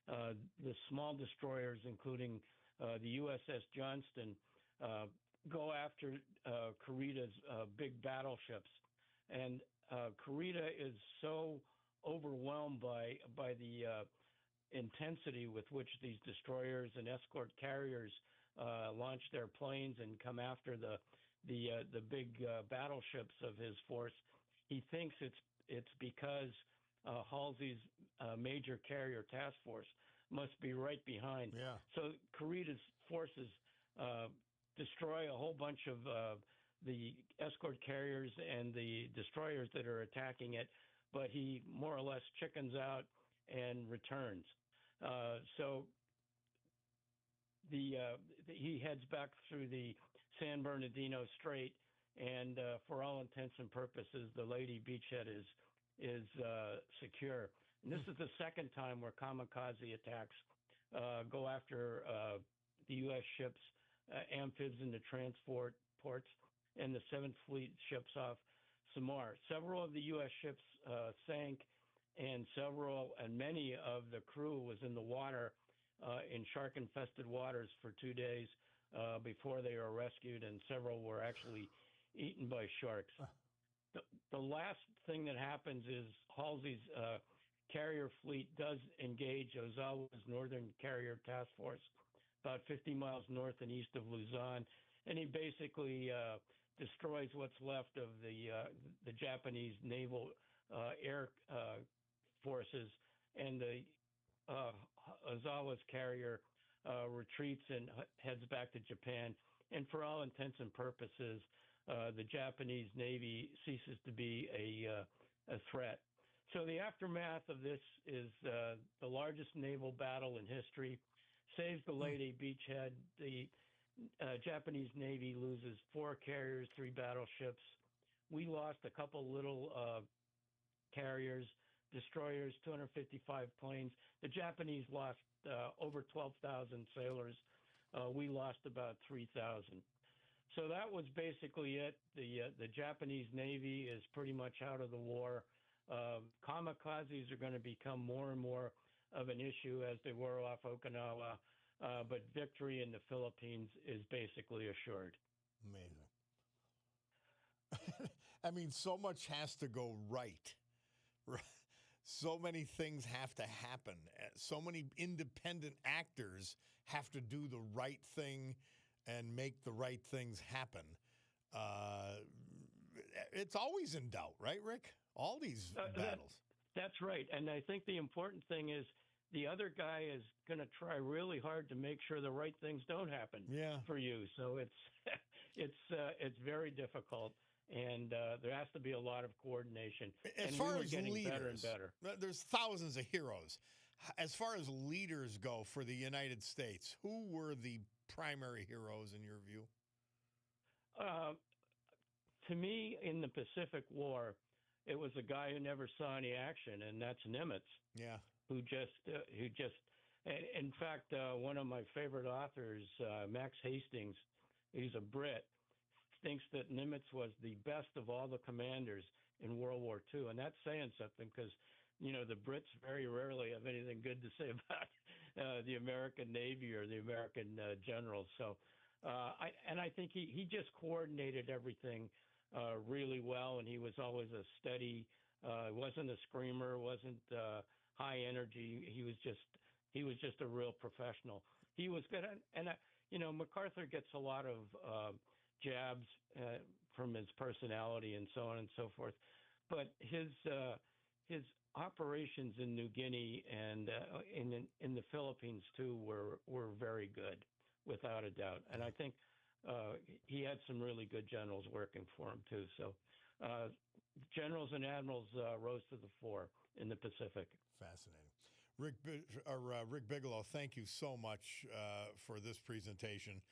the small destroyers, including the USS Johnston, go after Kurita's big battleships. And Kurita is so overwhelmed by the intensity with which these destroyers and escort carriers launch their planes and come after the big battleships of his force. He thinks it's because Halsey's major carrier task force must be right behind. Yeah. So Kurita's forces destroy a whole bunch of the escort carriers and the destroyers that are attacking it, but he more or less chickens out and returns. So he heads back through the San Bernardino Strait, and for all intents and purposes, the Leyte beachhead is secure. And this is the second time where kamikaze attacks go after the U.S. ships, amphibs in the transport ports, and the 7th Fleet ships off Samar. Several of the U.S. ships sank, and many of the crew was in the water in shark-infested waters for 2 days before they were rescued, and several were actually eaten by sharks. The last thing that happens is Halsey's carrier fleet does engage Ozawa's Northern Carrier Task Force about 50 miles north and east of Luzon, and he basically destroys what's left of the Japanese naval air forces, and the Ozawa's carrier retreats and heads back to Japan. And for all intents and purposes, the Japanese Navy ceases to be a threat. So the aftermath of this is the largest naval battle in history, saves the Leyte beachhead. The Japanese Navy loses 4 carriers, 3 battleships. We lost a couple little carriers, destroyers, 255 planes. The Japanese lost over 12,000 sailors. We lost about 3,000. So that was basically it. The Japanese Navy is pretty much out of the war. Kamikazes are going to become more and more of an issue as they were off Okinawa, but victory in the Philippines is basically assured. Amazing. I mean, so much has to go right. So many things have to happen. So many independent actors have to do the right thing and make the right things happen. It's always in doubt, right, Rick? All these battles. That's right. And I think the important thing is the other guy is going to try really hard to make sure the right things don't happen for you. So it's very difficult. And there has to be a lot of coordination. As and far we were as getting leaders, better and better. There's thousands of heroes. As far as leaders go for the United States, who were the primary heroes in your view? To me, in the Pacific War, it was a guy who never saw any action, and that's Nimitz. Yeah. Who just, in fact, one of my favorite authors, Max Hastings, he's a Brit, thinks that Nimitz was the best of all the commanders in World War II, and that's saying something because, the Brits very rarely have anything good to say about the American Navy or the American generals. So, I think he just coordinated everything really well, and he was always a steady. Wasn't a screamer, wasn't high energy. He was just a real professional. He was good, and MacArthur gets a lot of jabs from his personality and so on and so forth, but his operations in New Guinea and in the Philippines too were very good, without a doubt. And I think he had some really good generals working for him too. So generals and admirals rose to the fore in the Pacific. Fascinating. Rick Bigelow, thank you so much for this presentation.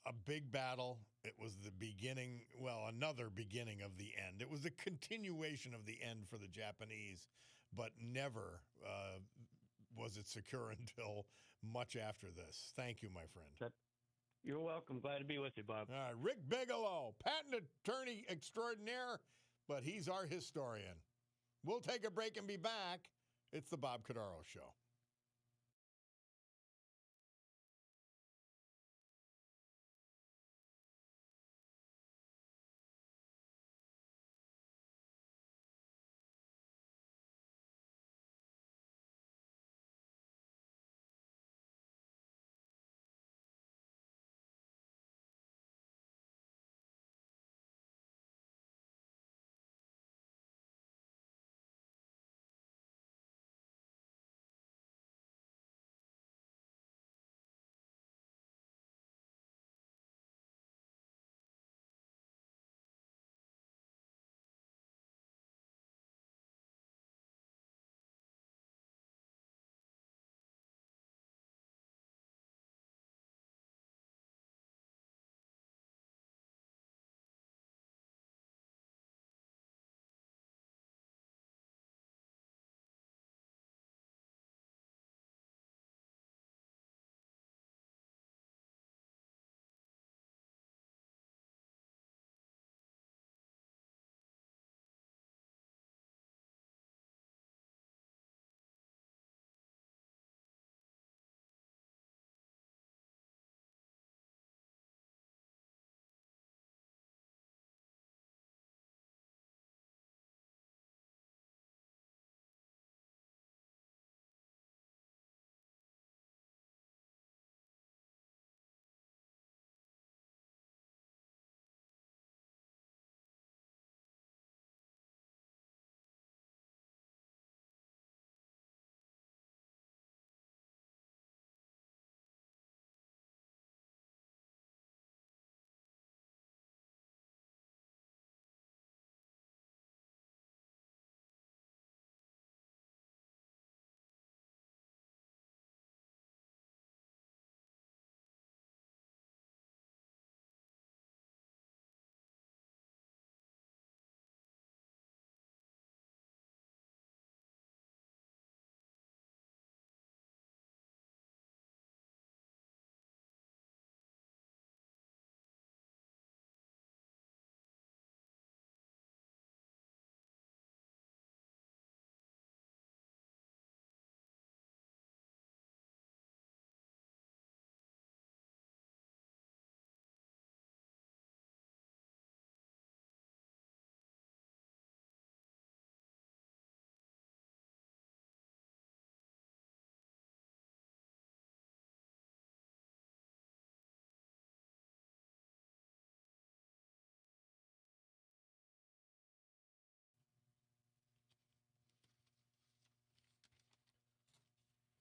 A big battle. It was the beginning, another beginning of the end. It was the continuation of the end for the Japanese, but never was it secure until much after this. Thank you, my friend. You're welcome. Glad to be with you, Bob. All right, Rick Bigelow, patent attorney extraordinaire, but he's our historian. We'll take a break and be back. It's the Bob Cordaro Show.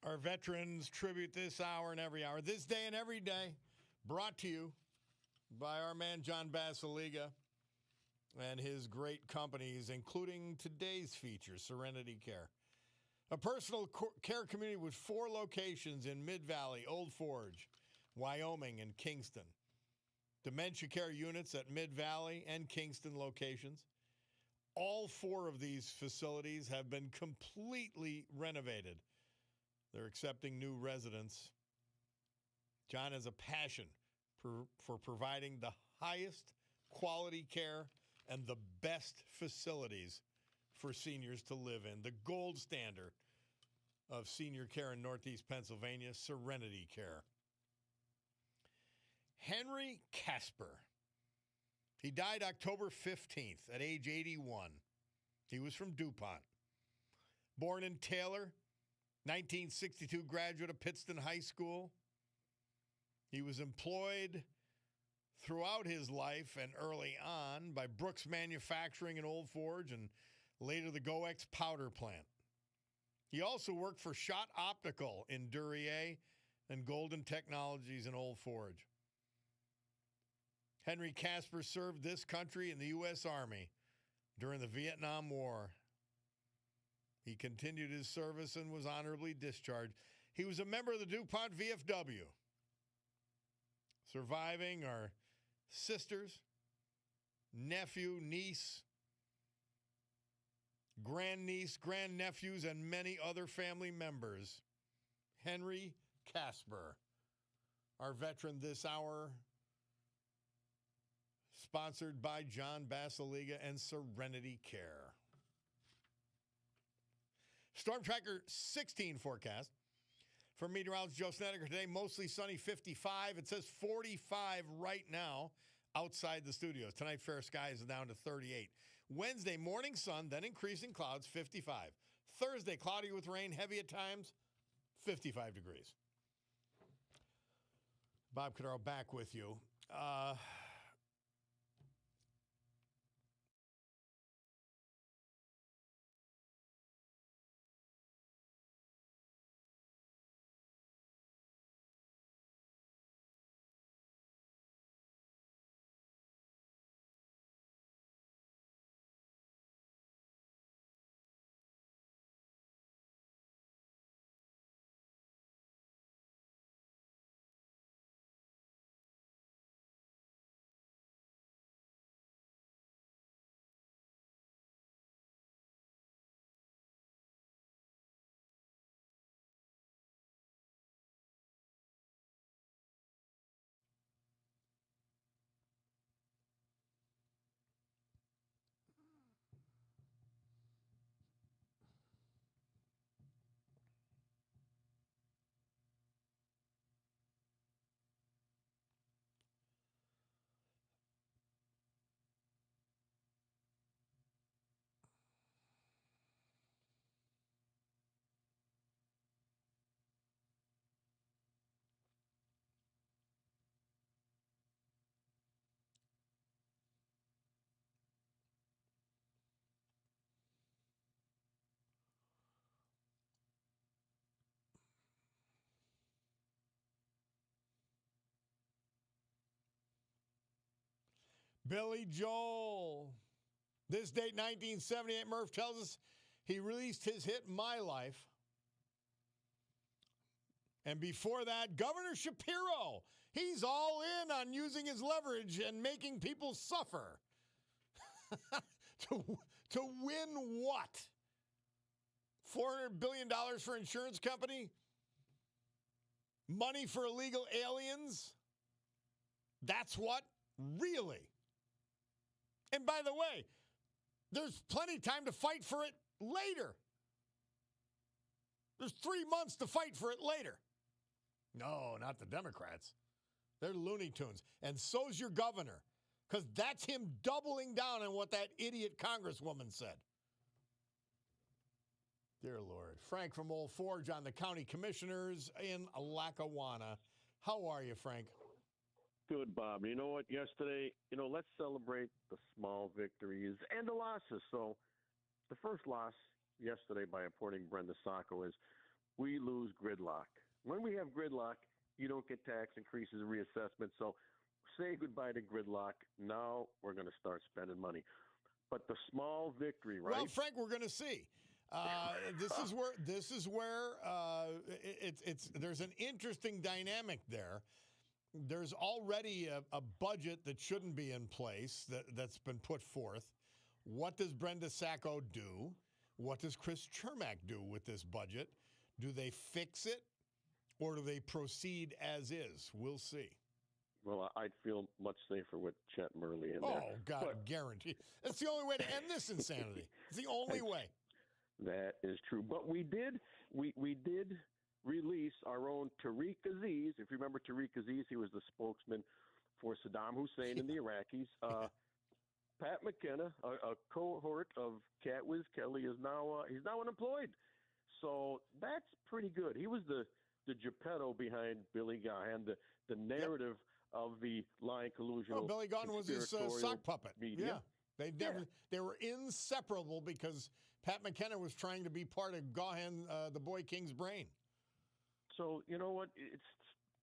Our veterans tribute this hour and every hour, this day and every day, brought to you by our man John Basiliga and his great companies, including today's feature, Serenity Care. A personal care community with 4 locations in Mid-Valley, Old Forge, Wyoming, and Kingston. Dementia care units at Mid-Valley and Kingston locations. All 4 of these facilities have been completely renovated. They're accepting new residents. John has a passion for providing the highest quality care and the best facilities for seniors to live in. The gold standard of senior care in Northeast Pennsylvania, Serenity Care. Henry Casper. He died October 15th at age 81. He was from DuPont. Born in Taylor, 1962 graduate of Pittston High School. He was employed throughout his life and early on by Brooks Manufacturing in Old Forge and later the GoEx powder plant. He also worked for Schott Optical in Duryea and Golden Technologies in Old Forge. Henry Casper served this country in the U.S. Army during the Vietnam War. He continued his service and was honorably discharged. He was a member of the DuPont VFW. Surviving are sisters, nephew, niece, grandniece, grandnephews, and many other family members. Henry Casper, our veteran this hour, sponsored by John Basiliga and Serenity Care. Storm Tracker 16 forecast. For meteorologist Joe Snedeker today, mostly sunny, 55. It says 45 right now outside the studios. Tonight, fair skies is down to 38. Wednesday, morning sun, then increasing clouds, 55. Thursday, cloudy with rain, heavy at times, 55 degrees. Bob Cordaro back with you. Billy Joel. This date, 1978, Murph tells us he released his hit, My Life. And before that, Governor Shapiro. He's all in on using his leverage and making people suffer. to win what? $400 billion for insurance company? Money for illegal aliens? That's what? Really? And by the way, there's plenty of time to fight for it later. There's 3 months to fight for it later. No, not the Democrats. They're Looney Tunes. And so's your governor, because that's him doubling down on what that idiot congresswoman said. Dear Lord. Frank from Old Forge on the county commissioners in Lackawanna. How are you, Frank? Good, Bob. You know what? Yesterday, let's celebrate the small victories and the losses. So the first loss yesterday by appointing Brenda Sacco is we lose gridlock. When we have gridlock, you don't get tax increases and reassessments. So say goodbye to gridlock. Now we're going to start spending money. But the small victory, right? Well, Frank, we're going to see. This is where there's an interesting dynamic there. There's already a budget that shouldn't be in place that's been put forth. What does Brenda Sacco do? What does Chris Chermak do with this budget? Do they fix it or do they proceed as is? We'll see. Well, I'd feel much safer with Chet Murley in there. Oh, God, guarantee. That's the only way to end this insanity. It's the only way. That is true. But we did release our own Tariq Aziz. If you remember Tariq Aziz, he was the spokesman for Saddam Hussein and the Iraqis. Pat McKenna, a cohort of Catwiz Kelly, is now he's now unemployed. So that's pretty good. He was the Geppetto behind Billy Gahan, the narrative of the lying collusion. Oh, Billy Gahan was his sock puppet. Media. Yeah. They were inseparable because Pat McKenna was trying to be part of Gahan, the Boy King's brain. So, you know what? It's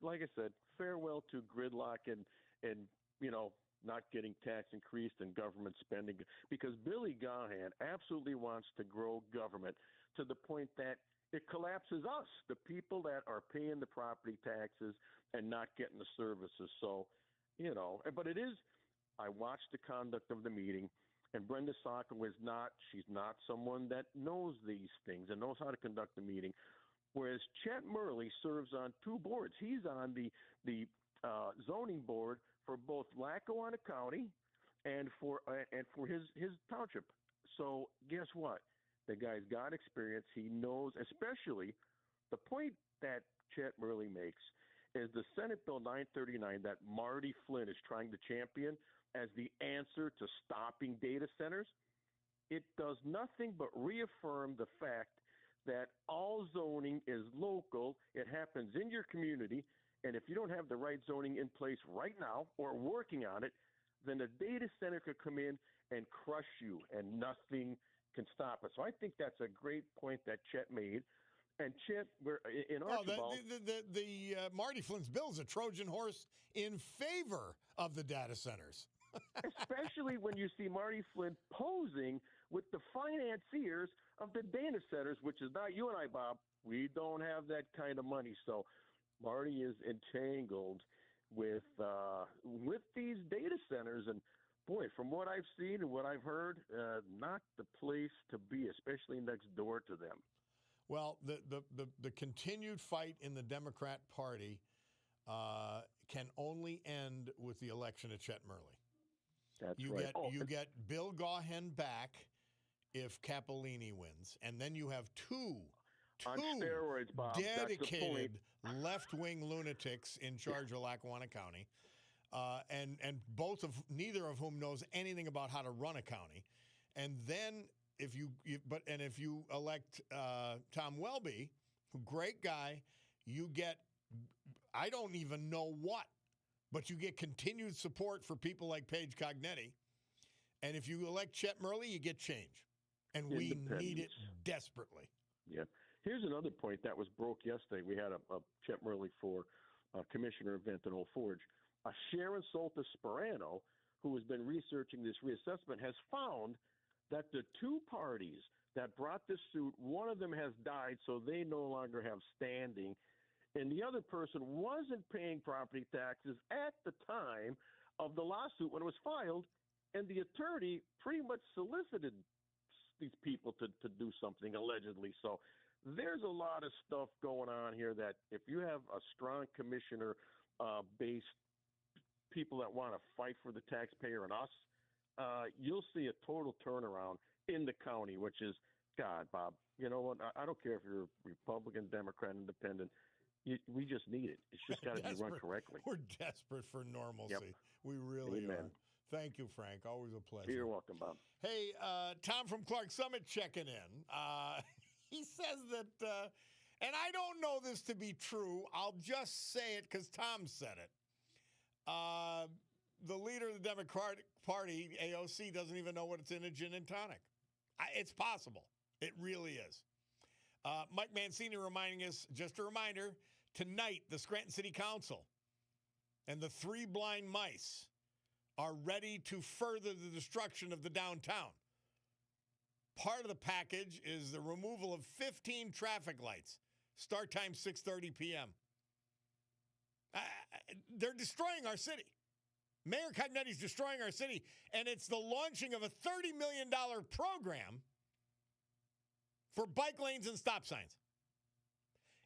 like I said, farewell to gridlock and not getting tax increased and government spending, because Billy Gahan absolutely wants to grow government to the point that it collapses us, the people that are paying the property taxes and not getting the services. So, but it is, I watched the conduct of the meeting, and Brenda Sacco she's not someone that knows these things and knows how to conduct the meeting. Whereas Chet Murley serves on two boards. He's on the zoning board for both Lackawanna County and for his township. So guess what? The guy's got experience. He knows, especially the point that Chet Murley makes is the Senate Bill 939 that Marty Flynn is trying to champion as the answer to stopping data centers. It does nothing but reaffirm the fact that all zoning is local. It happens in your community. And if you don't have the right zoning in place right now or working on it, then a data center could come in and crush you and nothing can stop it. So I think that's a great point that Chet made. And Chet, we're in Archibald. The Marty Flynn's bill is a Trojan horse in favor of the data centers. Especially when you see Marty Flynn posing with the financiers of the data centers, which is not you and I, Bob. We don't have that kind of money. So Marty is entangled with these data centers. And boy, from what I've seen and what I've heard, not the place to be, especially next door to them. Well, the continued fight in the Democrat Party can only end with the election of Chet Murley. That's right. You get Bill Gahan back if Cappellini wins, and then you have two on steroids, Bob. dedicated left-wing lunatics in charge of Lackawanna County, and neither of whom knows anything about how to run a county. And then if you elect Tom Welby, great guy, you get I don't even know what, but you get continued support for people like Paige Cognetti. And if you elect Chet Murley, you get change. And we need it desperately. Yeah. Here's another point that was broke yesterday. We had a Chet Murley for commissioner event in Old Forge. Sharon Soltis Sperano, who has been researching this reassessment, has found that the two parties that brought this suit, one of them has died, so they no longer have standing. And the other person wasn't paying property taxes at the time of the lawsuit when it was filed, and the attorney pretty much solicited these people to do something, allegedly. So there's a lot of stuff going on here that if you have a strong commissioner-based people that want to fight for the taxpayer and us, you'll see a total turnaround in the county, which is, God, Bob, you know what? I don't care if you're Republican, Democrat, Independent. We just need it. It's just got to be run correctly. We're desperate for normalcy. Yep. We really Amen. are. Thank you, Frank. Always a pleasure. You're welcome, Bob. Hey, Tom from Clark Summit checking in. He says that, and I don't know this to be true. I'll just say it because Tom said it. The leader of the Democratic Party, AOC, doesn't even know what it's in a gin and tonic. It's possible. It really is. Mike Mancini reminding us, just a reminder, tonight the Scranton City Council and the Three Blind Mice are ready to further the destruction of the downtown. Part of the package is the removal of 15 traffic lights. Start time 6:30 p.m. They're destroying our city. Mayor Cognetti's destroying our city, and it's the launching of a $30 million program for bike lanes and stop signs.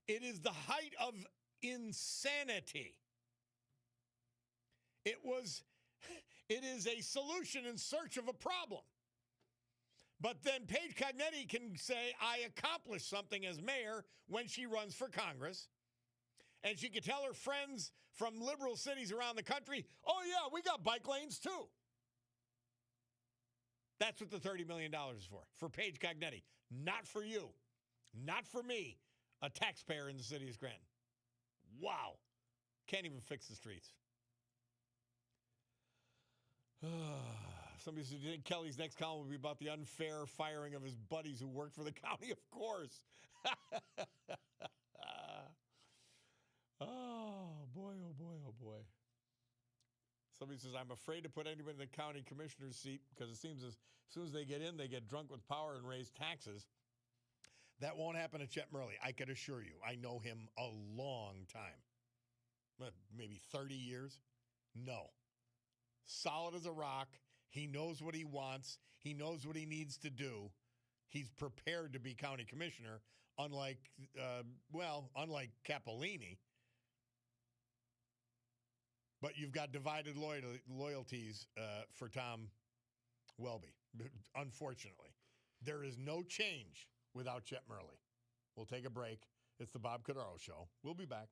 It is the height of insanity. It is a solution in search of a problem. But then Paige Cognetti can say, I accomplished something as mayor when she runs for Congress. And she can tell her friends from liberal cities around the country, oh, yeah, we got bike lanes too. That's what the $30 million is for Paige Cognetti. Not for you. Not for me, a taxpayer in the city of Scranton. Wow. Can't even fix the streets. Somebody said, do you think Kelly's next column will be about the unfair firing of his buddies who worked for the county? Of course. Oh, boy, oh, boy, oh, boy. Somebody says, I'm afraid to put anybody in the county commissioner's seat because it seems as soon as they get in, they get drunk with power and raise taxes. That won't happen to Chet Murley. I can assure you. I know him a long time. Maybe 30 years. No. Solid as a rock. He knows what he wants. He knows what he needs to do. He's prepared to be county commissioner, unlike Capolini. But you've got divided loyalties for Tom Welby, unfortunately. There is no change without Chet Murley. We'll take a break. It's the Bob Cordaro Show. We'll be back.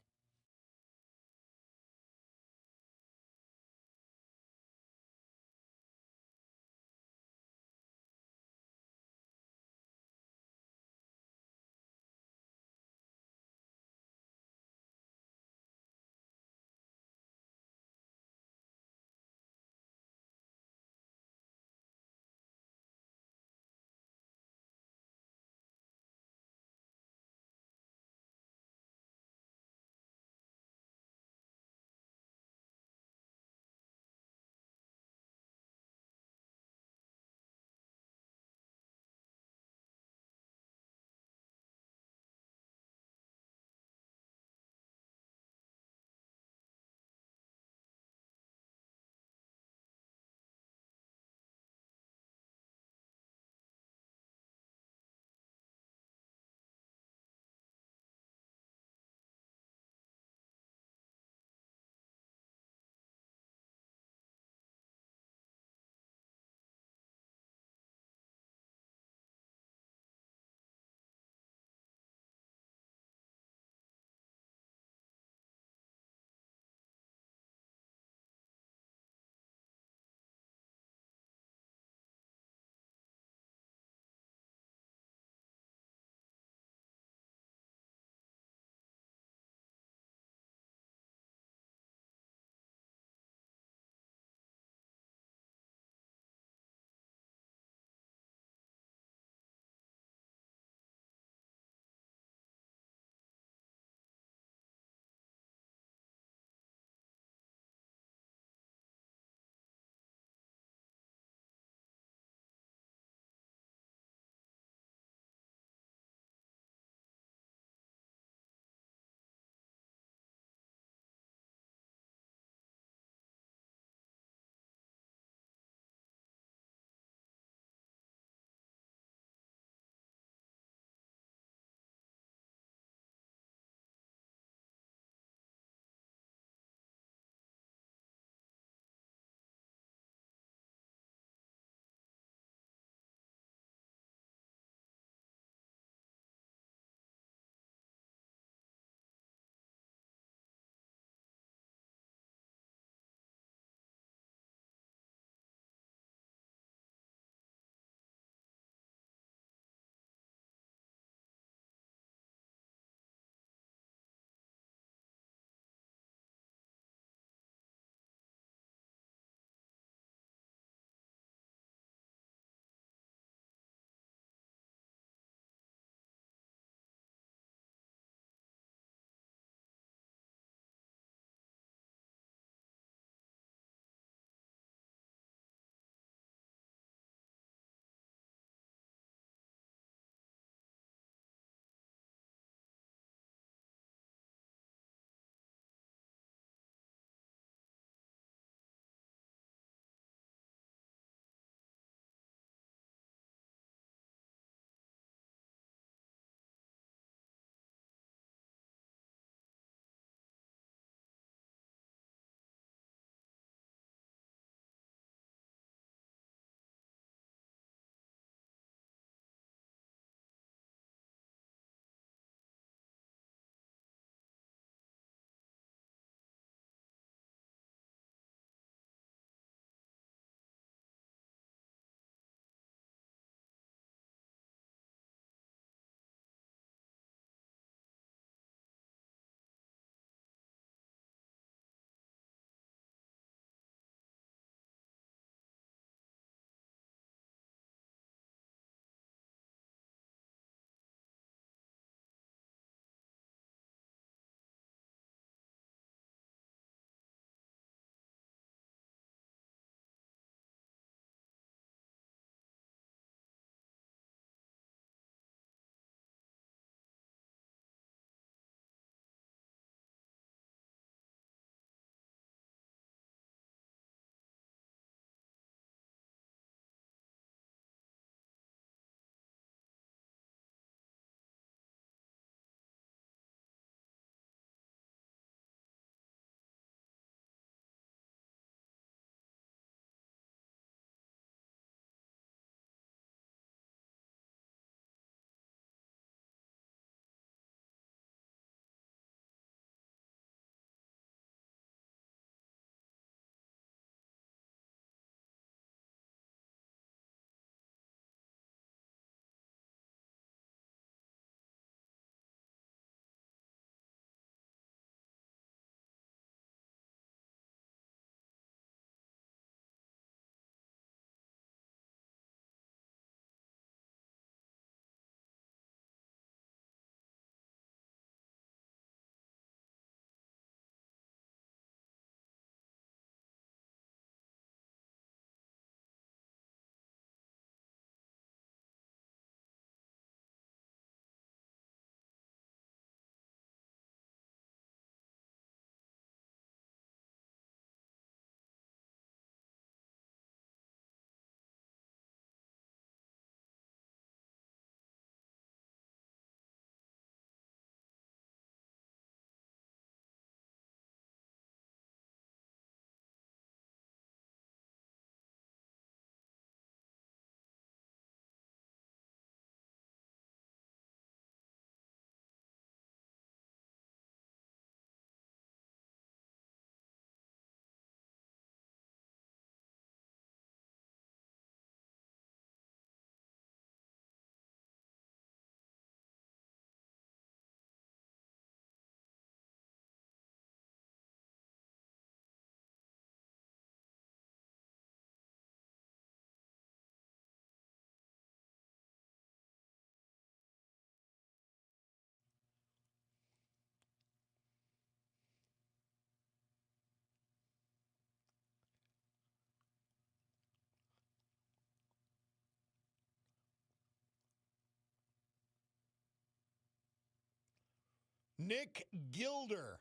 Nick Gilder.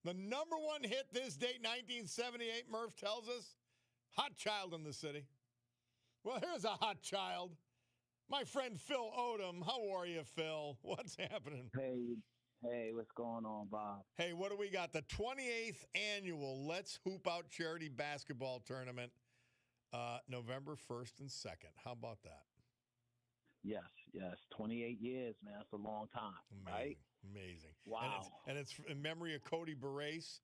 The number one hit this date, 1978, Murph tells us. Hot child in the city. Well, here's a hot child. My friend Phil Odom. How are you, Phil? What's happening? Hey, what's going on, Bob? Hey, what do we got? The 28th annual Let's Hoop Out Charity Basketball Tournament, November 1st and 2nd. How about that? Yes. 28 years, man. That's a long time, right? Amazing. Wow. And it's in memory of Cody Barace.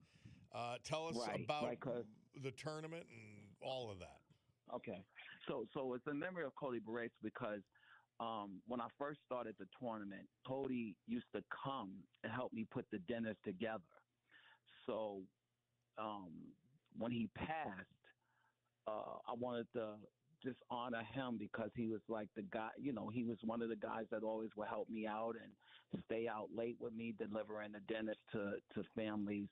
Tell us about the tournament and all of that. Okay. So it's in memory of Cody Barace because when I first started the tournament, Cody used to come and help me put the dinners together. So when he passed, I wanted to just honor him because he was like the guy, he was one of the guys that always would help me out and stay out late with me, delivering the dinners to families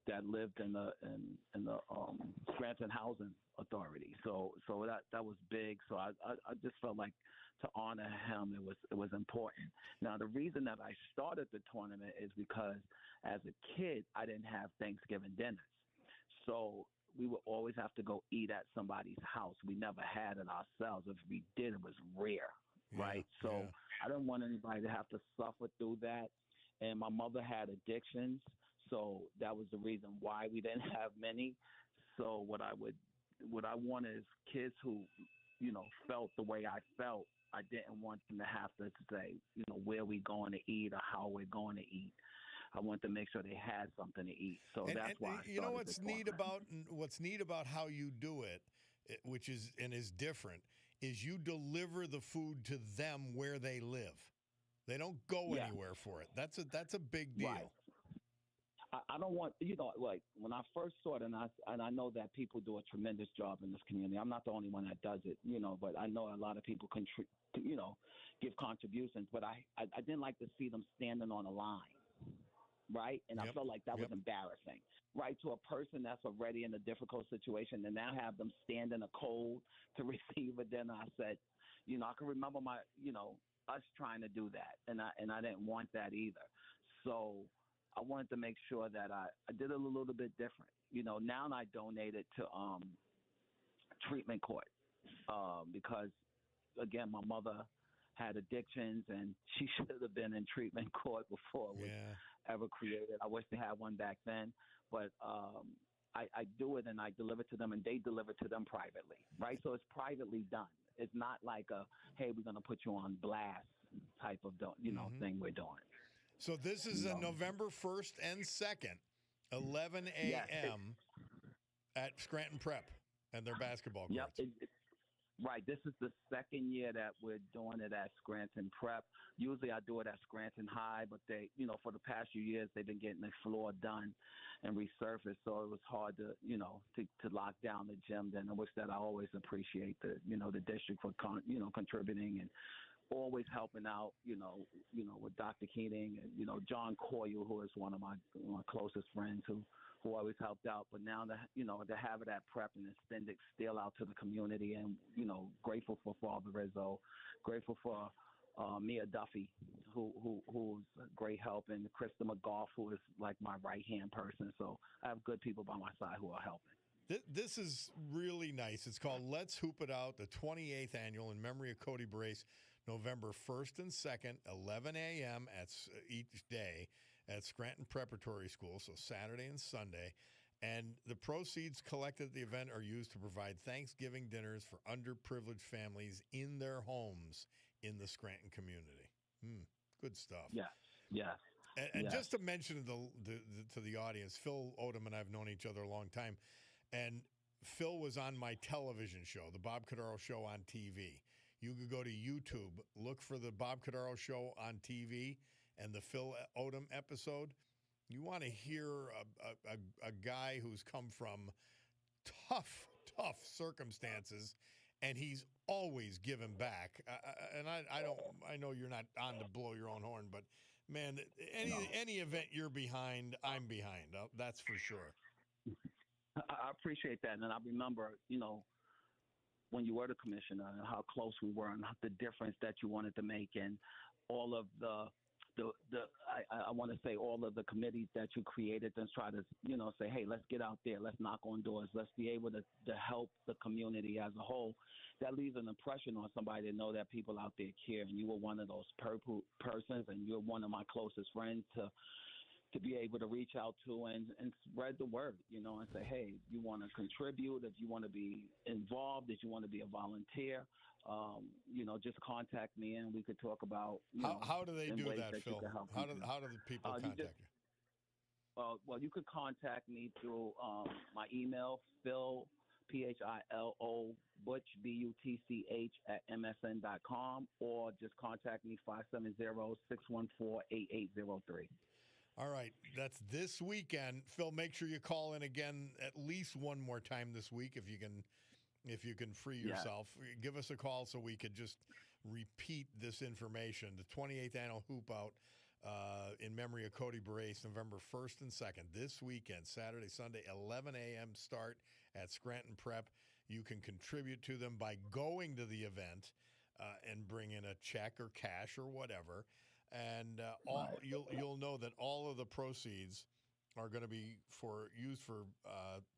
that lived in the Scranton Housing Authority. So that was big. So I just felt like to honor him, it was important. Now the reason that I started the tournament is because as a kid I didn't have Thanksgiving dinners, so we would always have to go eat at somebody's house. We never had it ourselves. If we did, it was rare, right? So I didn't want anybody to have to suffer through that. And my mother had addictions, so that was the reason why we didn't have many. So what I wanted is kids who, felt the way I felt. I didn't want them to have to say, where we going to eat or how we're going to eat. I want to make sure they had something to eat. So that's why. What's neat about how you do it, which is different, is you deliver the food to them where they live. They don't go anywhere for it. That's a big deal. Right. I don't want, like when I first saw it, and I know that people do a tremendous job in this community. I'm not the only one that does it, but I know a lot of people give contributions, but I didn't like to see them standing on a line. Right. And I felt like that was embarrassing, right? To a person that's already in a difficult situation and now have them stand in the cold to receive a dinner. I said, I can remember us trying to do that. And I didn't want that either. So I wanted to make sure that I did it a little bit different. Now I donate it to treatment court because, again, my mother had addictions and she should have been in treatment court before it was ever created. I wish they had one back then, but I do it and I deliver to them and they deliver to them privately, right? So it's privately done. It's not like hey, we're going to put you on blast type of, thing we're doing. So this is November 1st and 2nd, 11 a.m. at Scranton Prep and their basketball courts. Right. This is the second year that we're doing it at Scranton Prep. Usually I do it at Scranton High, but they, for the past few years, they've been getting the floor done and resurfaced. So it was hard to, to lock down the gym then, which that I always appreciate the district for, contributing and always helping out, with Dr. Keating and, John Coyle, who is one of my closest friends who always helped out. But now to have it at Prep and extend it still out to the community and, grateful for Father Rizzo, grateful for Mia Duffy, who's a great help, and Krista McGough, who is like my right-hand person. So I have good people by my side who are helping. This is really nice. It's called Let's Hoop It Out, the 28th annual in memory of Cody Barace, November 1st and 2nd, 11 a.m. each day at Scranton Preparatory School, so Saturday and Sunday. And the proceeds collected at the event are used to provide Thanksgiving dinners for underprivileged families in their homes in the Scranton community. Good stuff. Yeah. And just to mention to the audience, Phil Odom and I have known each other a long time. And Phil was on my television show, the Bob Cordaro Show on TV. You could go to YouTube, look for the Bob Cordaro Show on TV and the Phil Odom episode. You want to hear a guy who's come from tough circumstances, and he's always given back. And I know you're not on to blow your own horn, but man, any event you're behind, I'm behind. That's for sure. I appreciate that, and I remember, when you were the commissioner and how close we were and the difference that you wanted to make and all of the I want to say all of the committees that you created and try to say, hey, let's get out there, let's knock on doors, let's be able to help the community as a whole. That leaves an impression on somebody to know that people out there care, and you were one of those persons, and you're one of my closest friends to be able to reach out to and spread the word, and say, hey, you want to contribute, if you want to be involved, if you want to be a volunteer, just contact me and we could talk about, how do they do that, Phil? How do the people contact you? Well, you could contact me through my email, Phil, PHILO, Butch, BUTCH @MSN.com, or just contact me 570-614-8803. All right, that's this weekend. Phil, make sure you call in again at least one more time this week if you can free yourself. Give us a call so we could just repeat this information. The 28th annual Hoop Out in memory of Cody Brace, November 1st and 2nd, this weekend, Saturday, Sunday, 11 a.m. start at Scranton Prep. You can contribute to them by going to the event and bring in a check or cash or whatever. And you'll know that all of the proceeds are going to be used for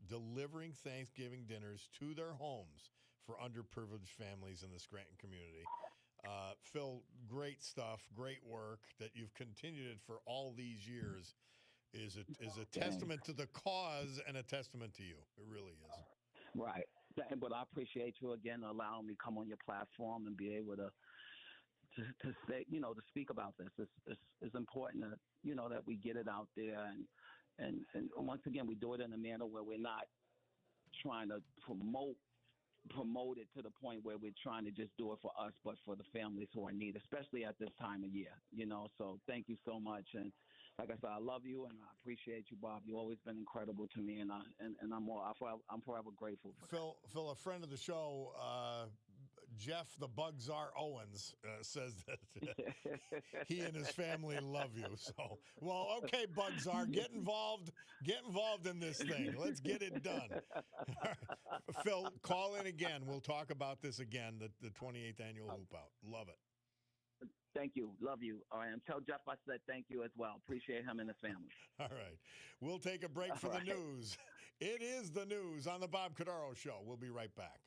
delivering Thanksgiving dinners to their homes for underprivileged families in the Scranton community. Phil, great stuff, great work that you've continued it for all these years is a testament to the cause and a testament to you. It really is. Right. But I appreciate you again allowing me to come on your platform and be able to say, to speak about this. It's important that, that we get it out there. And once again, we do it in a manner where we're not trying to promote it to the point where we're trying to just do it for us, but for the families who are in need, especially at this time of year, So thank you so much. And like I said, I love you and I appreciate you, Bob. You've always been incredible to me, and I'm forever grateful for Phil, a friend of the show, Jeff the Bugzar Owens, says that he and his family love you. So, well, okay, Bugzar, get involved in this thing. Let's get it done. Phil, call in again. We'll talk about this again, the 28th annual Hoop Out. Love it. Thank you. Love you. All right. And tell Jeff I said thank you as well. Appreciate him and his family. All right. We'll take a break for the news. It is the news on the Bob Cordaro Show. We'll be right back.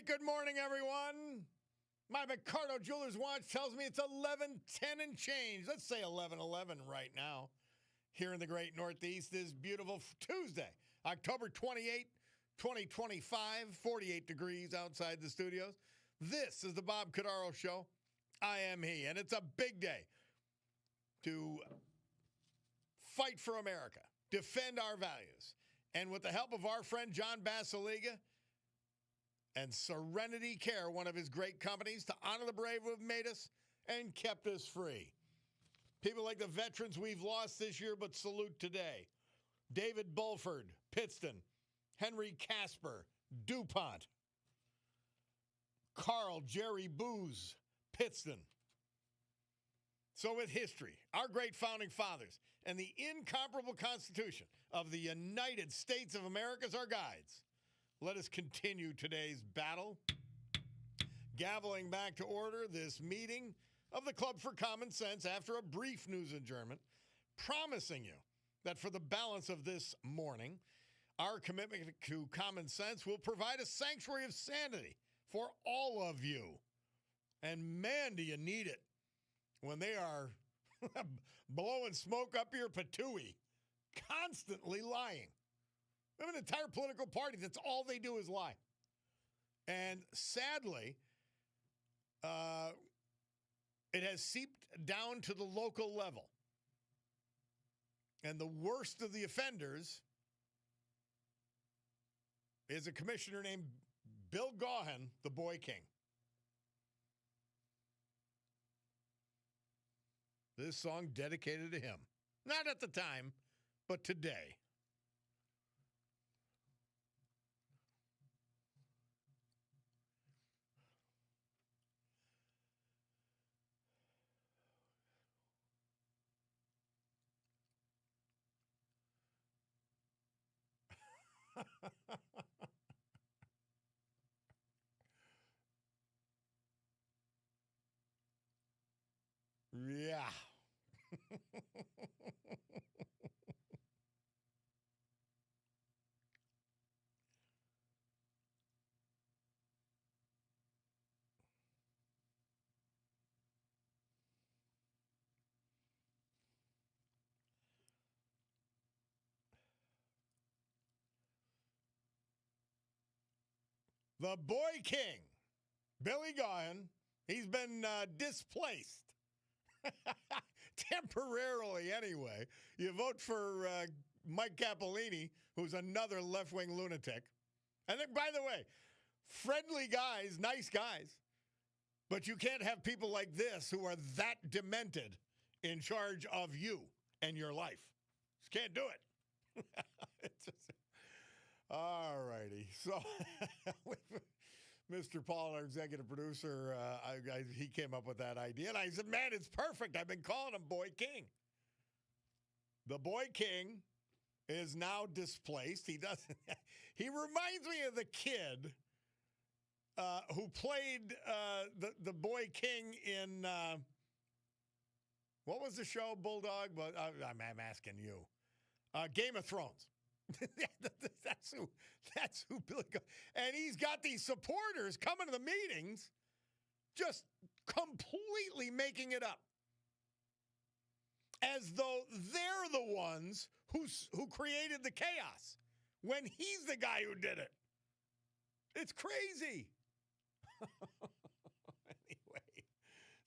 great good morning, everyone. My Ricardo Jewelers watch tells me it's 11:10 and change. Let's say 11:11 right now. Here in the great Northeast this beautiful Tuesday, October 28, 2025, 48 degrees outside the studios. This is the Bob Cordaro Show. I am he, and it's a big day to fight for America, defend our values, and with the help of our friend John Basiliga and Serenity Care, one of his great companies, to honor the brave who have made us and kept us free. People like the veterans we've lost this year, but salute today. David Bulford, Pittston, Henry Casper, DuPont, Carl Jerry Booz, Pittston. So with history, our great founding fathers, and the incomparable Constitution of the United States of America as our guides, let us continue today's battle. Gaveling back to order this meeting of the Club for Common Sense after a brief news adjournment, promising you that for the balance of this morning, our commitment to common sense will provide a sanctuary of sanity for all of you. And man, do you need it when they are blowing smoke up your patooey, constantly lying. We have an entire political party that's all they do is lie. And sadly, it has seeped down to the local level. And the worst of the offenders is a commissioner named Bill Gaughan, the Boy King. This song dedicated to him. Not at the time, but today. Yeah. The Boy King, Billy Gaughan, he's been displaced. Temporarily, anyway. You vote for Mike Capolini, who's another left-wing lunatic. And then, by the way, friendly guys, nice guys. But you can't have people like this who are that demented in charge of you and your life. Just can't do it. It's just, all righty. So, Mr. Paul, our executive producer, he came up with that idea. And I said, man, it's perfect. I've been calling him Boy King. The Boy King is now displaced. He doesn't. He reminds me of the kid who played the Boy King in, what was the show, Bulldog? But I'm asking you. Game of Thrones. That's who Billy Gaughan. And he's got these supporters coming to the meetings just completely making it up. As though they're the ones who created the chaos when he's the guy who did it. It's crazy. Anyway,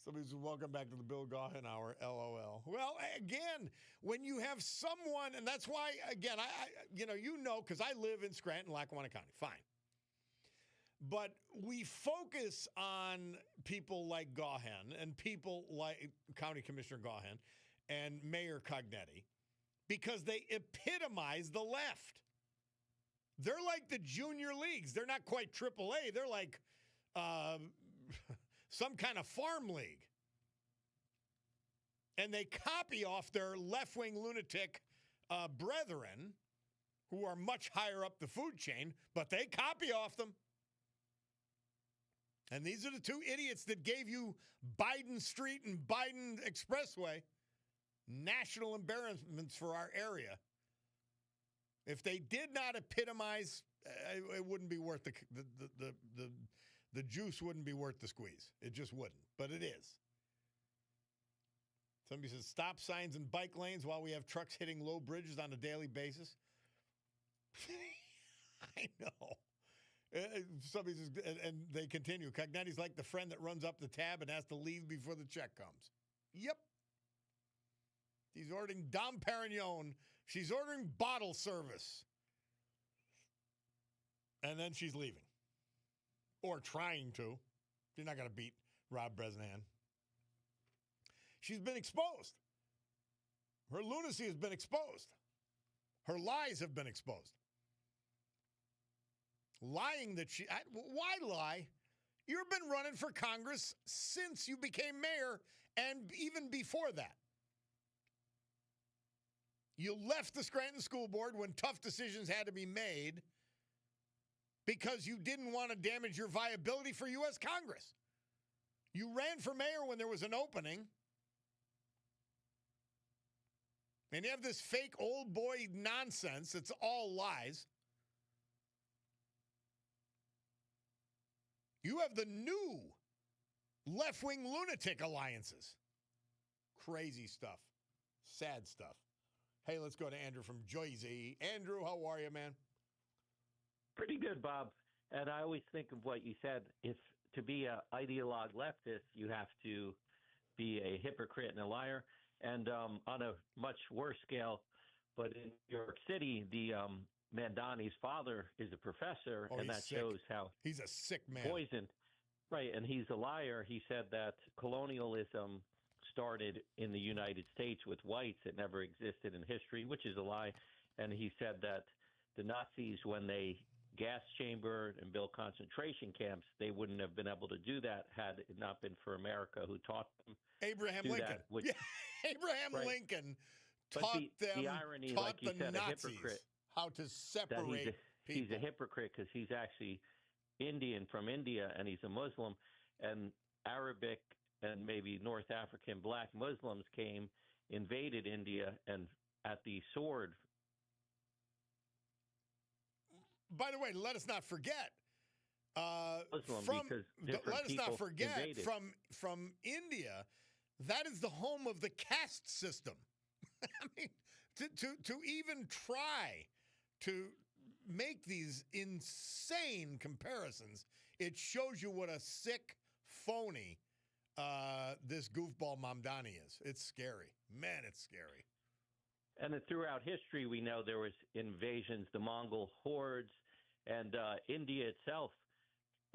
somebody says, welcome back to the Bill Gaughan Hour, LOL. Well, again, when you have someone, and that's why, again, because I live in Scranton, Lackawanna County, fine. But we focus on people like Gaughan and people like County Commissioner Gaughan and Mayor Cognetti because they epitomize the left. They're like the junior leagues. They're not quite AAA. They're like some kind of farm league. And they copy off their left-wing lunatic brethren who are much higher up the food chain, but they copy off them. And these are the two idiots that gave you Biden Street and Biden Expressway, national embarrassments for our area. If they did not epitomize it wouldn't be worth the juice wouldn't be worth the squeeze. It just wouldn't, but it is. Somebody says stop signs and bike lanes while we have trucks hitting low bridges on a daily basis. I know. Somebody says, and they continue. Cognetti's like the friend that runs up the tab and has to leave before the check comes. Yep. She's ordering Dom Perignon. She's ordering bottle service. And then she's leaving. Or trying to. She's not going to beat Rob Bresnahan. She's been exposed. Her lunacy has been exposed. Her lies have been exposed. Lying that why lie? You've been running for Congress since you became mayor and even before that. You left the Scranton School Board when tough decisions had to be made because you didn't want to damage your viability for U.S. Congress. You ran for mayor when there was an opening. And you have this fake old boy nonsense. It's all lies. You have the new left-wing lunatic alliances. Crazy stuff. Sad stuff. Hey, let's go to Andrew from Jersey. Andrew, how are you, man? Pretty good, Bob. And I always think of what you said. If to be an ideologue leftist, you have to be a hypocrite and a liar. And on a much worse scale, but in New York City, the Mandani's father is a professor, and that sick. shows how he's a sick man. Poisoned. Right, and he's a liar. He said that colonialism started in the United States with whites. It never existed in history, which is a lie. And he said that the Nazis, when they gas chambered and built concentration camps, they wouldn't have been able to do that had it not been for America, who taught them. Abraham Lincoln. That, which, yeah, Abraham Lincoln taught the irony, taught like you the said, Nazis a hypocrite, how to separate people. He's a hypocrite because he's actually Indian from India, and he's a Muslim, and Arabic and maybe North African black Muslims invaded India, and at the sword. By the way, let us not forget. Muslim, let us not forget invaded. from India, that is the home of the caste system. I mean, to even try to make these insane comparisons, it shows you what a sick, phony this goofball Mamdani is. It's scary. Man, it's scary. And throughout history, we know there was invasions, the Mongol hordes, and India itself.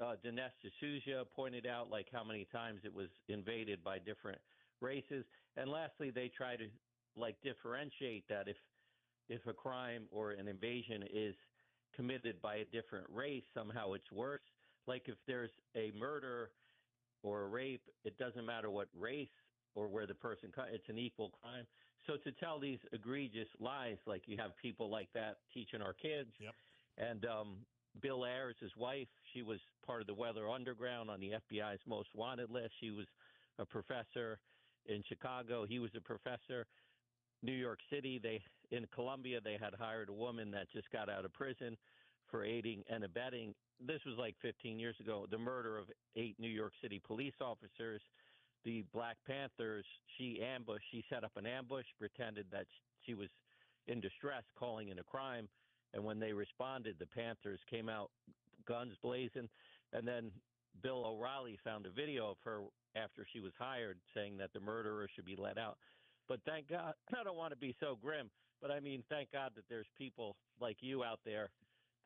Dinesh D'Souza pointed out like how many times it was invaded by different races. And lastly, they try to like differentiate that if a crime or an invasion is committed by a different race, somehow it's worse. Like if there's a murder or a rape, it doesn't matter what race or where the person it's an equal crime. So to tell these egregious lies, like you have people like that teaching our kids. Yep. And Bill Ayers, his wife, she was part of the Weather Underground on the FBI's most wanted list. She was a professor in Chicago. He was a professor. New York City, in Columbia, they had hired a woman that just got out of prison for aiding and abetting. This was like 15 years ago. The murder of 8 New York City police officers. The Black Panthers, she set up an ambush, pretended that she was in distress, calling in a crime. And when they responded, the Panthers came out guns blazing. And then Bill O'Reilly found a video of her after she was hired saying that the murderer should be let out. But thank God, I don't want to be so grim, but I mean, thank God that there's people like you out there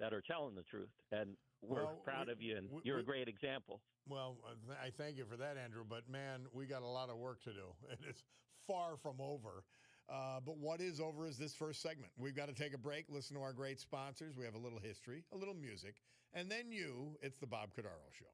that are telling the truth. And we're proud of you, and you're a great example. Well, I thank you for that, Andrew. But, man, we got a lot of work to do. And it's far from over. But what is over is this first segment. We've got to take a break, listen to our great sponsors. We have a little history, a little music. And then it's the Bob Cordaro Show.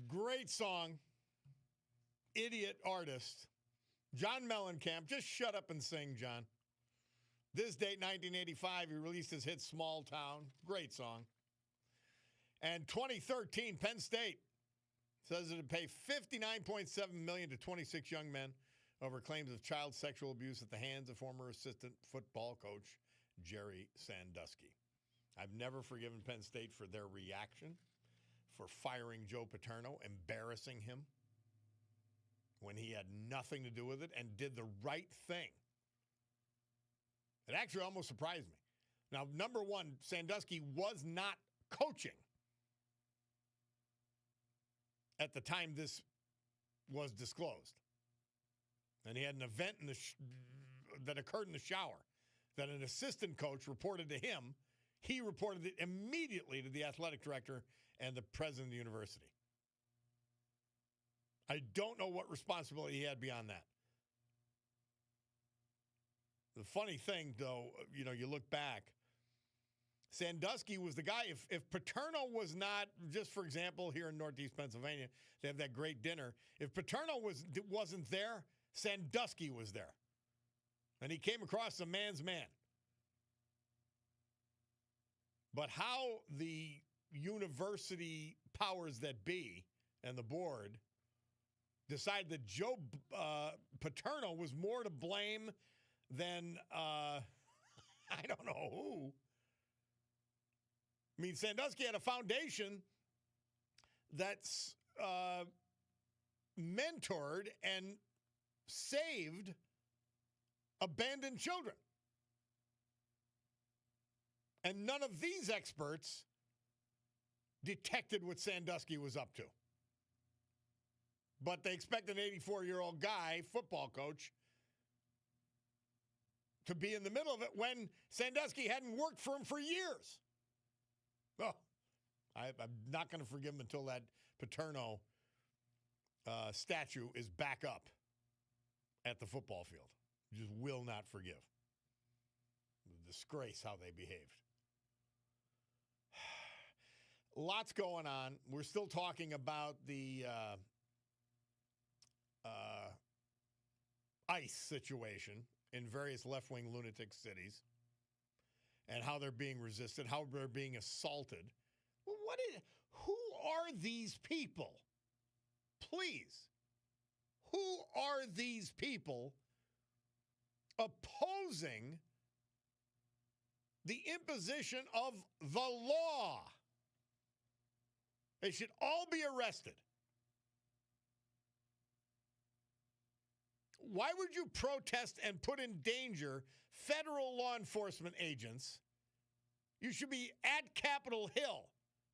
Great song. Idiot artist. John Mellencamp. Just shut up and sing, John. This date, 1985, he released his hit Small Town. Great song. And 2013, Penn State says it would pay $59.7 million to 26 young men over claims of child sexual abuse at the hands of former assistant football coach Jerry Sandusky. I've never forgiven Penn State for their reaction, for firing Joe Paterno, embarrassing him when he had nothing to do with it and did the right thing. It actually almost surprised me. Now, number one, Sandusky was not coaching at the time this was disclosed. And he had an event that occurred in the shower that an assistant coach reported to him. He reported it immediately to the athletic director and the president of the university. I don't know what responsibility he had beyond that. The funny thing, though, you look back, Sandusky was the guy. If Paterno was not, just for example, here in Northeast Pennsylvania, they have that great dinner. If Paterno wasn't there, Sandusky was there. And he came across a man's man. But how the university powers that be and the board decided that Joe Paterno was more to blame than I don't know who. I mean, Sandusky had a foundation that's mentored and saved abandoned children. And none of these experts detected what Sandusky was up to. But they expect an 84-year-old guy, football coach, to be in the middle of it when Sandusky hadn't worked for him for years. Oh, I'm not going to forgive him until that Paterno statue is back up at the football field. Just will not forgive. A disgrace how they behaved. Lots going on. We're still talking about the ICE situation in various left-wing lunatic cities and how they're being resisted, how they're being assaulted. Well, who are these people? Please. Who are these people opposing the imposition of the law? They should all be arrested. Why would you protest and put in danger federal law enforcement agents? You should be at Capitol Hill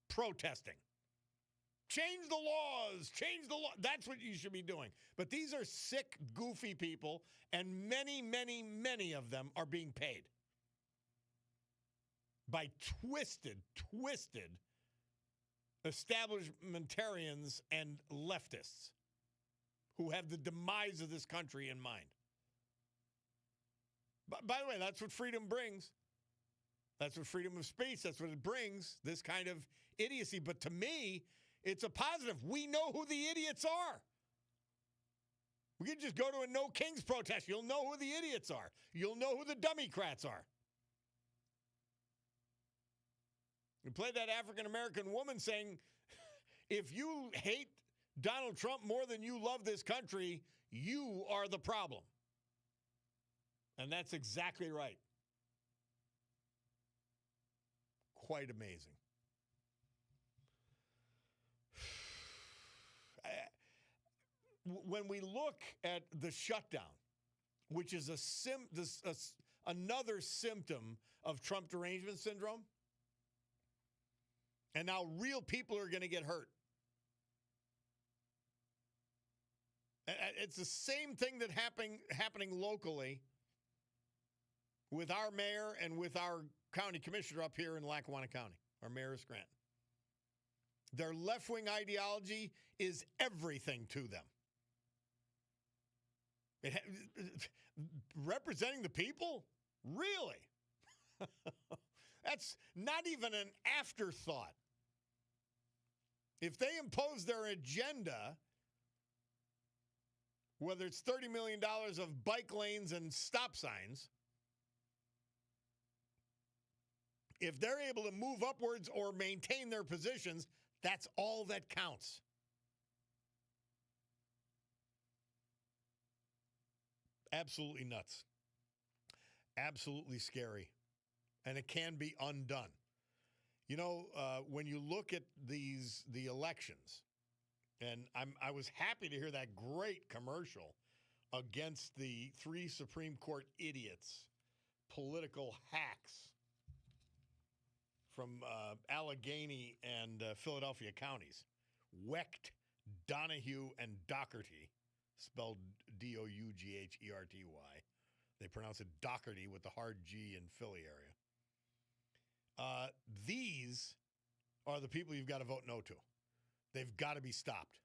protesting. Change the laws. Change the law. That's what you should be doing. But these are sick, goofy people, and many, many, many of them are being paid by twisted establishmentarians and leftists who have the demise of this country in mind. By the way, that's what freedom brings. That's what freedom of speech, that's what it brings, this kind of idiocy. But to me, it's a positive. We know who the idiots are. We can just go to a No Kings protest. You'll know who the idiots are. You'll know who the Democrats are. We played that African-American woman saying, if you hate Donald Trump more than you love this country, you are the problem. And that's exactly right. Quite amazing. When we look at the shutdown, which is another symptom of Trump derangement syndrome, and now real people are going to get hurt. It's the same thing that happening locally with our mayor and with our county commissioner up here in Lackawanna County, our mayor of Scranton. Their left-wing ideology is everything to them. Representing the people? Really? That's not even an afterthought. If they impose their agenda, whether it's $30 million of bike lanes and stop signs, if they're able to move upwards or maintain their positions, that's all that counts. Absolutely nuts. Absolutely scary. And it can be undone. You know, when you look at the elections, and I was happy to hear that great commercial against the 3 Supreme Court idiots, political hacks from Allegheny and Philadelphia counties. Wecht, Donahue, and Dougherty, spelled Dougherty. They pronounce it Dougherty with the hard G in Philly area. These are the people you've got to vote no to. They've got to be stopped.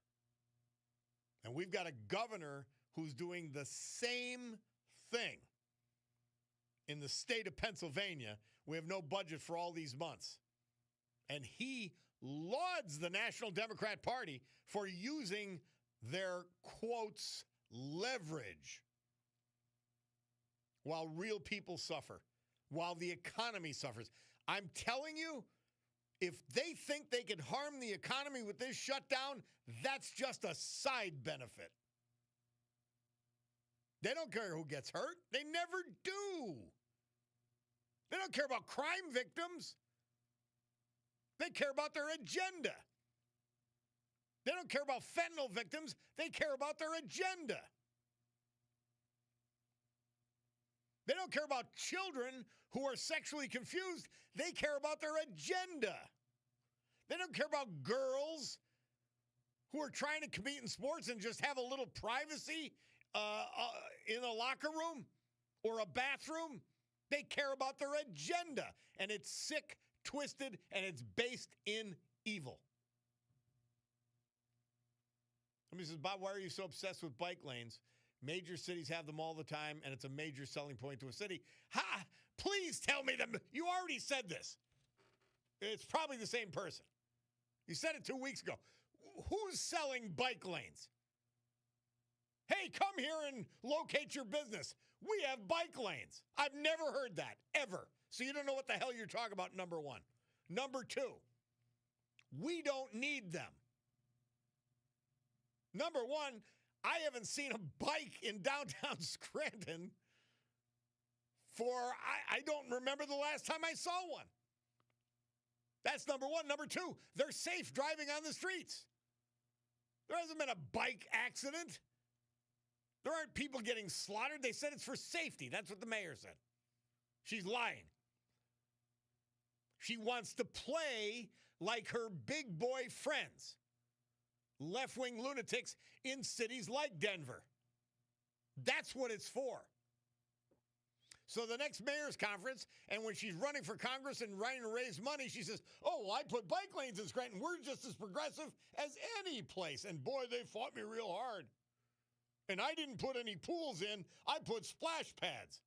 And we've got a governor who's doing the same thing. In the state of Pennsylvania, we have no budget for all these months. And he lauds the National Democrat Party for using their, quotes, leverage while real people suffer, while the economy suffers. I'm telling you, if they think they can harm the economy with this shutdown, that's just a side benefit. They don't care who gets hurt. They never do. They don't care about crime victims. They care about their agenda. They don't care about fentanyl victims. They care about their agenda. They don't care about children who are sexually confused. They care about their agenda. They don't care about girls who are trying to compete in sports and just have a little privacy in a locker room or a bathroom. They care about their agenda, and it's sick, twisted, and it's based in evil. Somebody says, Bob, why are you so obsessed with bike lanes? Major cities have them all the time, and it's a major selling point to a city. Ha! Please tell me them. You already said this. It's probably the same person. You said it 2 weeks ago. Who's selling bike lanes? Hey, come here and locate your business. We have bike lanes. I've never heard that, ever. So you don't know what the hell you're talking about, number one. Number two, we don't need them. Number one, I haven't seen a bike in downtown Scranton for, I don't remember the last time I saw one. That's number one. Number two, they're safe driving on the streets. There hasn't been a bike accident. There aren't people getting slaughtered. They said it's for safety. That's what the mayor said. She's lying. She wants to play like her big boy friends, left-wing lunatics in cities like Denver. That's what it's for. So the next mayor's conference, and when she's running for Congress and trying to raise money, she says, oh, well, I put bike lanes in Scranton. We're just as progressive as any place. And boy, they fought me real hard. And I didn't put any pools in. I put splash pads.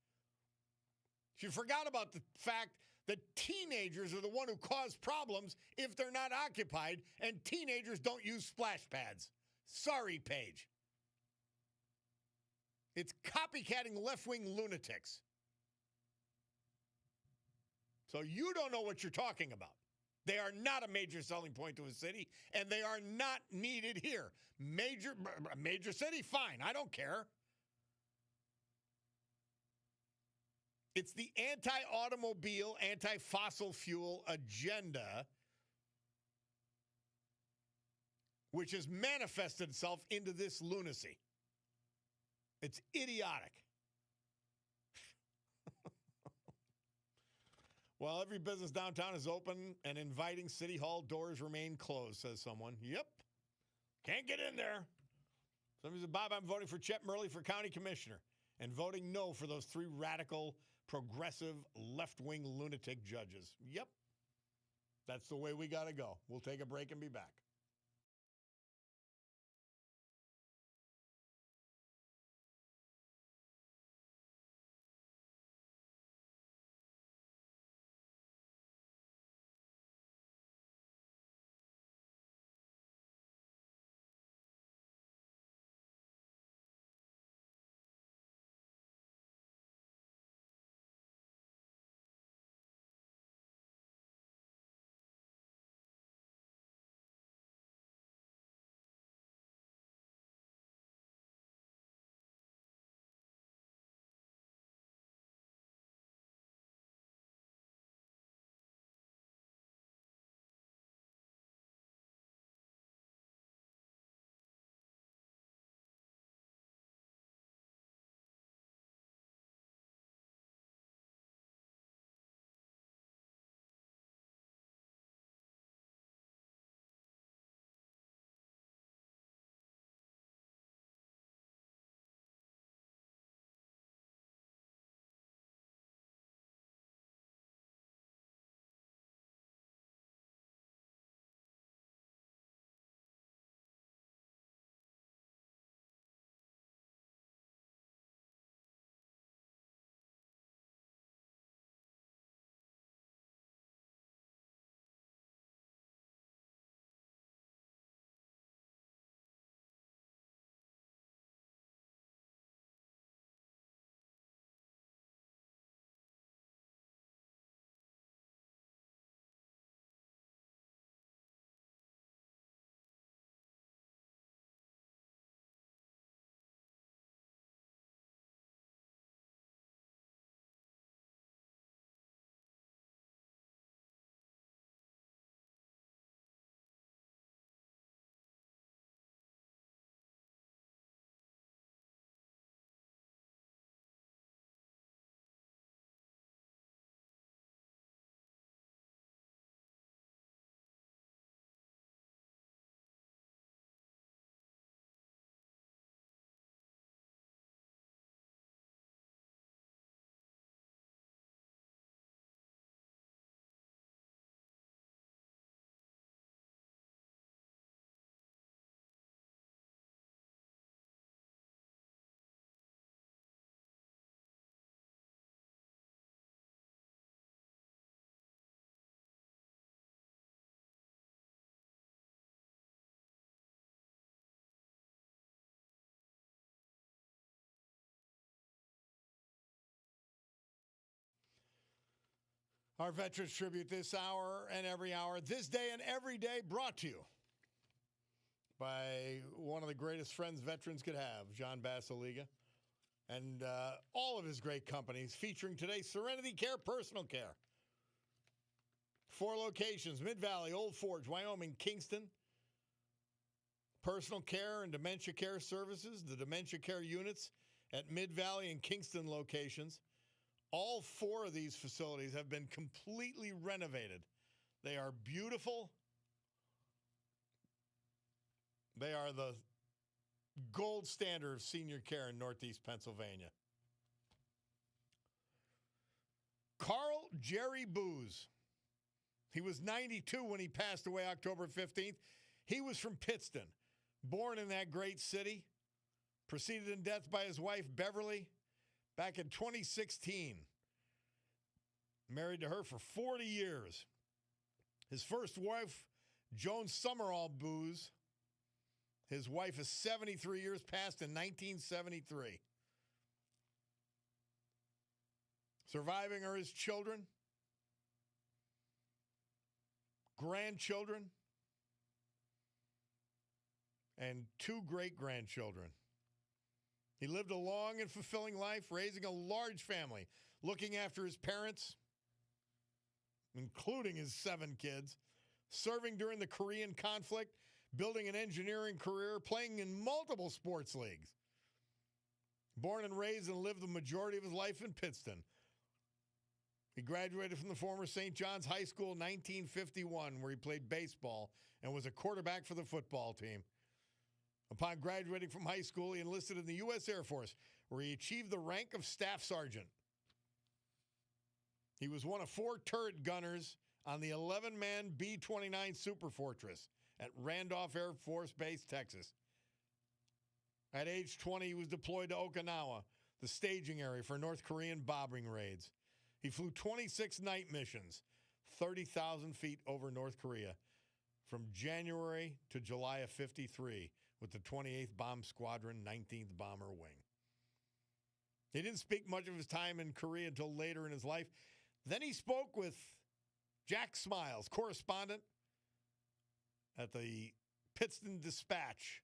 She forgot about the fact that teenagers are the one who cause problems if they're not occupied, and teenagers don't use splash pads. Sorry, Paige. It's copycatting left-wing lunatics. So you don't know what you're talking about. They are not a major selling point to a city, and they are not needed here. Major city, fine. I don't care. It's the anti-automobile, anti-fossil fuel agenda which has manifested itself into this lunacy. It's idiotic. Well, every business downtown is open and inviting. City Hall doors remain closed, says someone. Yep. Can't get in there. Somebody said, Bob, I'm voting for Chet Murley for county commissioner and voting no for those 3 radical, progressive, left-wing lunatic judges. Yep. That's the way we got to go. We'll take a break and be back. Our Veterans Tribute this hour and every hour, this day and every day, brought to you by one of the greatest friends veterans could have, John Basiliga, and all of his great companies, featuring today Serenity Care Personal Care. 4 locations, Mid-Valley, Old Forge, Wyoming, Kingston. Personal care and dementia care services, the dementia care units at Mid-Valley and Kingston locations. All 4 of these facilities have been completely renovated. They are beautiful. They are the gold standard of senior care in Northeast Pennsylvania. Carl Jerry Booz. He was 92 when he passed away October 15th. He was from Pittston, born in that great city, preceded in death by his wife, Beverly, back in 2016. Married to her for 40 years. His first wife, Joan Summerall Booz. His wife is 73 years, passed in 1973. Surviving are his children, grandchildren, and 2 great-grandchildren. He lived a long and fulfilling life, raising a large family, looking after his parents, including his 7 kids, serving during the Korean conflict, building an engineering career, playing in multiple sports leagues. Born and raised and lived the majority of his life in Pittston. He graduated from the former St. John's High School in 1951, where he played baseball and was a quarterback for the football team. Upon graduating from high school, he enlisted in the U.S. Air Force, where he achieved the rank of Staff Sergeant. He was one of 4 turret gunners on the 11-man B-29 Super Fortress at Randolph Air Force Base, Texas. At age 20, he was deployed to Okinawa, the staging area for North Korean bombing raids. He flew 26 night missions, 30,000 feet over North Korea, from January to July of 53 with the 28th Bomb Squadron, 19th Bomber Wing. He didn't speak much of his time in Korea until later in his life. Then he spoke with Jack Smiles, correspondent at the Pittston Dispatch.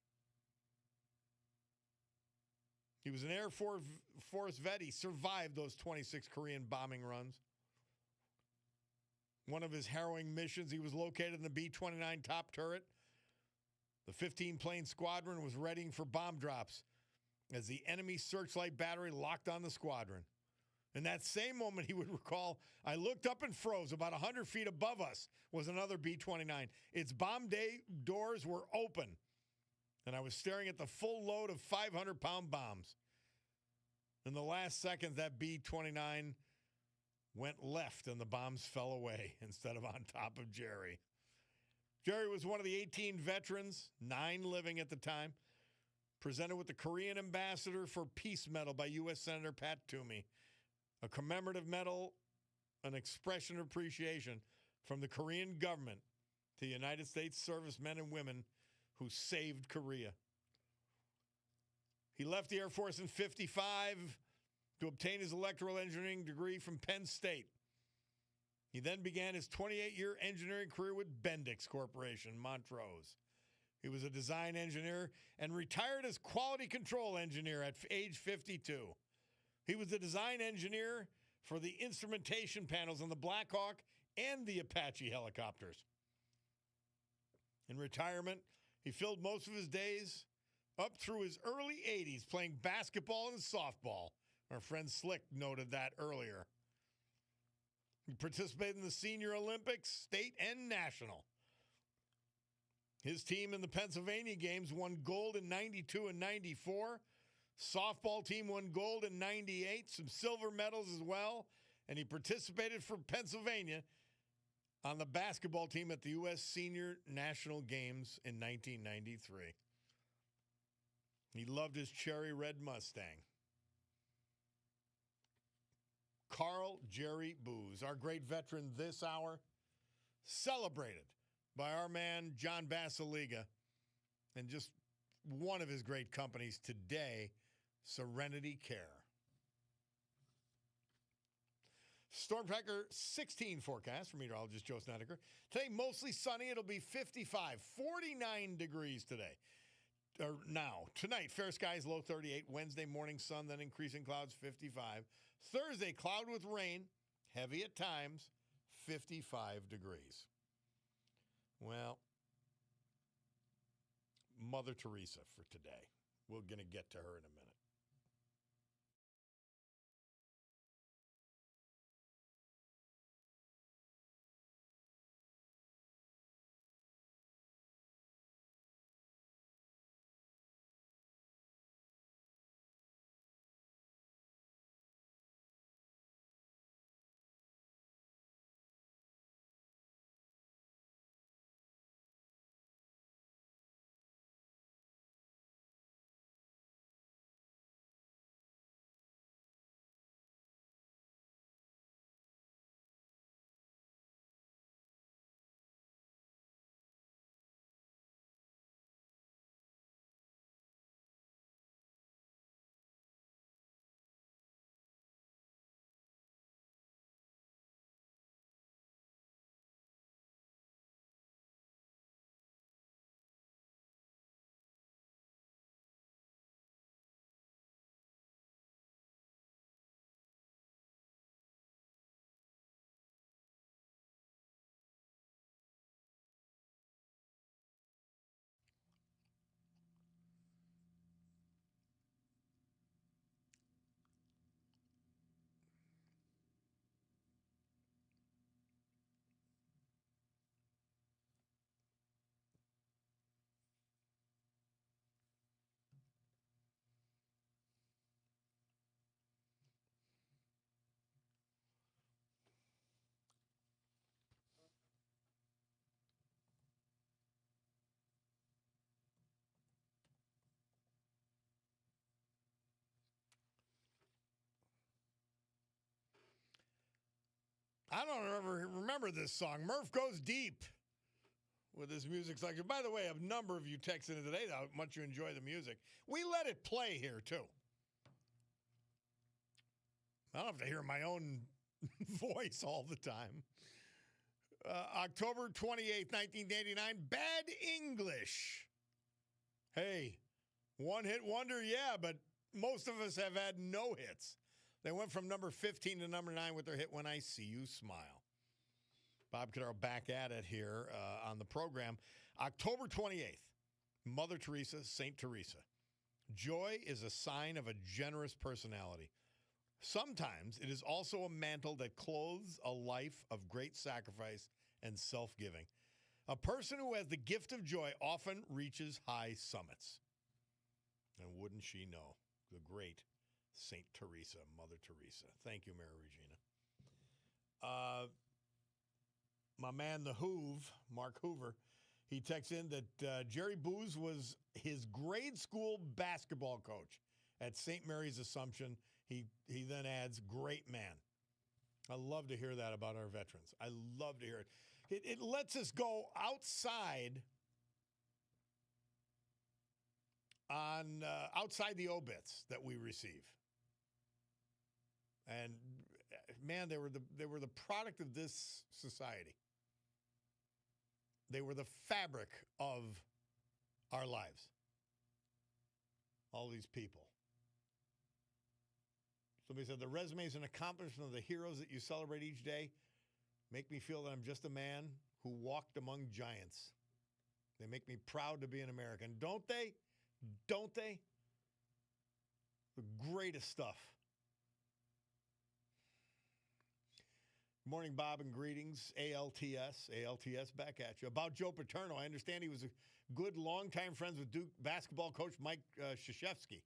He was an Air Force vet. He survived those 26 Korean bombing runs. One of his harrowing missions, he was located in the B-29 top turret. The 15-plane squadron was readying for bomb drops as the enemy searchlight battery locked on the squadron. In that same moment, he would recall, I looked up and froze. About 100 feet above us was another B-29. Its bomb day doors were open, and I was staring at the full load of 500-pound bombs. In the last second, that B-29 went left, and the bombs fell away instead of on top of Jerry. Jerry was one of the 18 veterans, 9 living at the time, presented with the Korean Ambassador for Peace Medal by U.S. Senator Pat Toomey, a commemorative medal, an expression of appreciation from the Korean government to the United States servicemen and women who saved Korea. He left the Air Force in 55 to obtain his electrical engineering degree from Penn State. He then began his 28-year engineering career with Bendix Corporation, Montrose. He was a design engineer and retired as quality control engineer at age 52. He was the design engineer for the instrumentation panels on the Black Hawk and the Apache helicopters. In retirement, he filled most of his days up through his early 80s playing basketball and softball. Our friend Slick noted that earlier. He participated in the Senior Olympics, state and national. His team in the Pennsylvania games won gold in 92 and 94. Softball team won gold in 98, some silver medals as well. And he participated for Pennsylvania on the basketball team at the U.S. Senior National Games in 1993. He loved his cherry red Mustang. Carl Jerry Booz, our great veteran this hour, celebrated by our man John Basiliga, and just one of his great companies today, Serenity Care. Storm Tracker 16 forecast from meteorologist Joe Snedeker. Today, mostly sunny. It'll be 55, 49 degrees today. Or now. Tonight, fair skies, low 38. Wednesday, morning sun, then increasing clouds, 55. Thursday, cloud with rain, heavy at times, 55 degrees. Well, Mother Teresa for today. We're going to get to her in a minute. I don't ever remember this song. Murph Goes Deep with his music selection. By the way, a number of you texted in today how much you enjoy the music. We let it play here, too. I don't have to hear my own voice all the time. October 28th, 1989, Bad English. Hey, one-hit wonder, yeah, but most of us have had no hits. They went from number 15 to number 9 with their hit When I See You Smile. Bob Cordaro back at it here on the program. October 28th, Mother Teresa, St. Teresa. Joy is a sign of a generous personality. Sometimes it is also a mantle that clothes a life of great sacrifice and self-giving. A person who has the gift of joy often reaches high summits. And wouldn't she know, the great St. Teresa, Mother Teresa. Thank you, Mary Regina. My man, the Hoove, Mark Hoover, he texts in that Jerry Booz was his grade school basketball coach at St. Mary's Assumption. He then adds, great man. I love to hear that about our veterans. I love to hear it. It lets us go outside on outside the obits that we receive. And man, they were the product of this society. They were the fabric of our lives. All these people. Somebody said, the resumes and accomplishments of the heroes that you celebrate each day make me feel that I'm just a man who walked among giants. They make me proud to be an American. Don't they? Don't they? The greatest stuff. Good morning, Bob, and greetings. ALTS back at you. About Joe Paterno, I understand he was a good longtime friends with Duke basketball coach Mike Krzyzewski.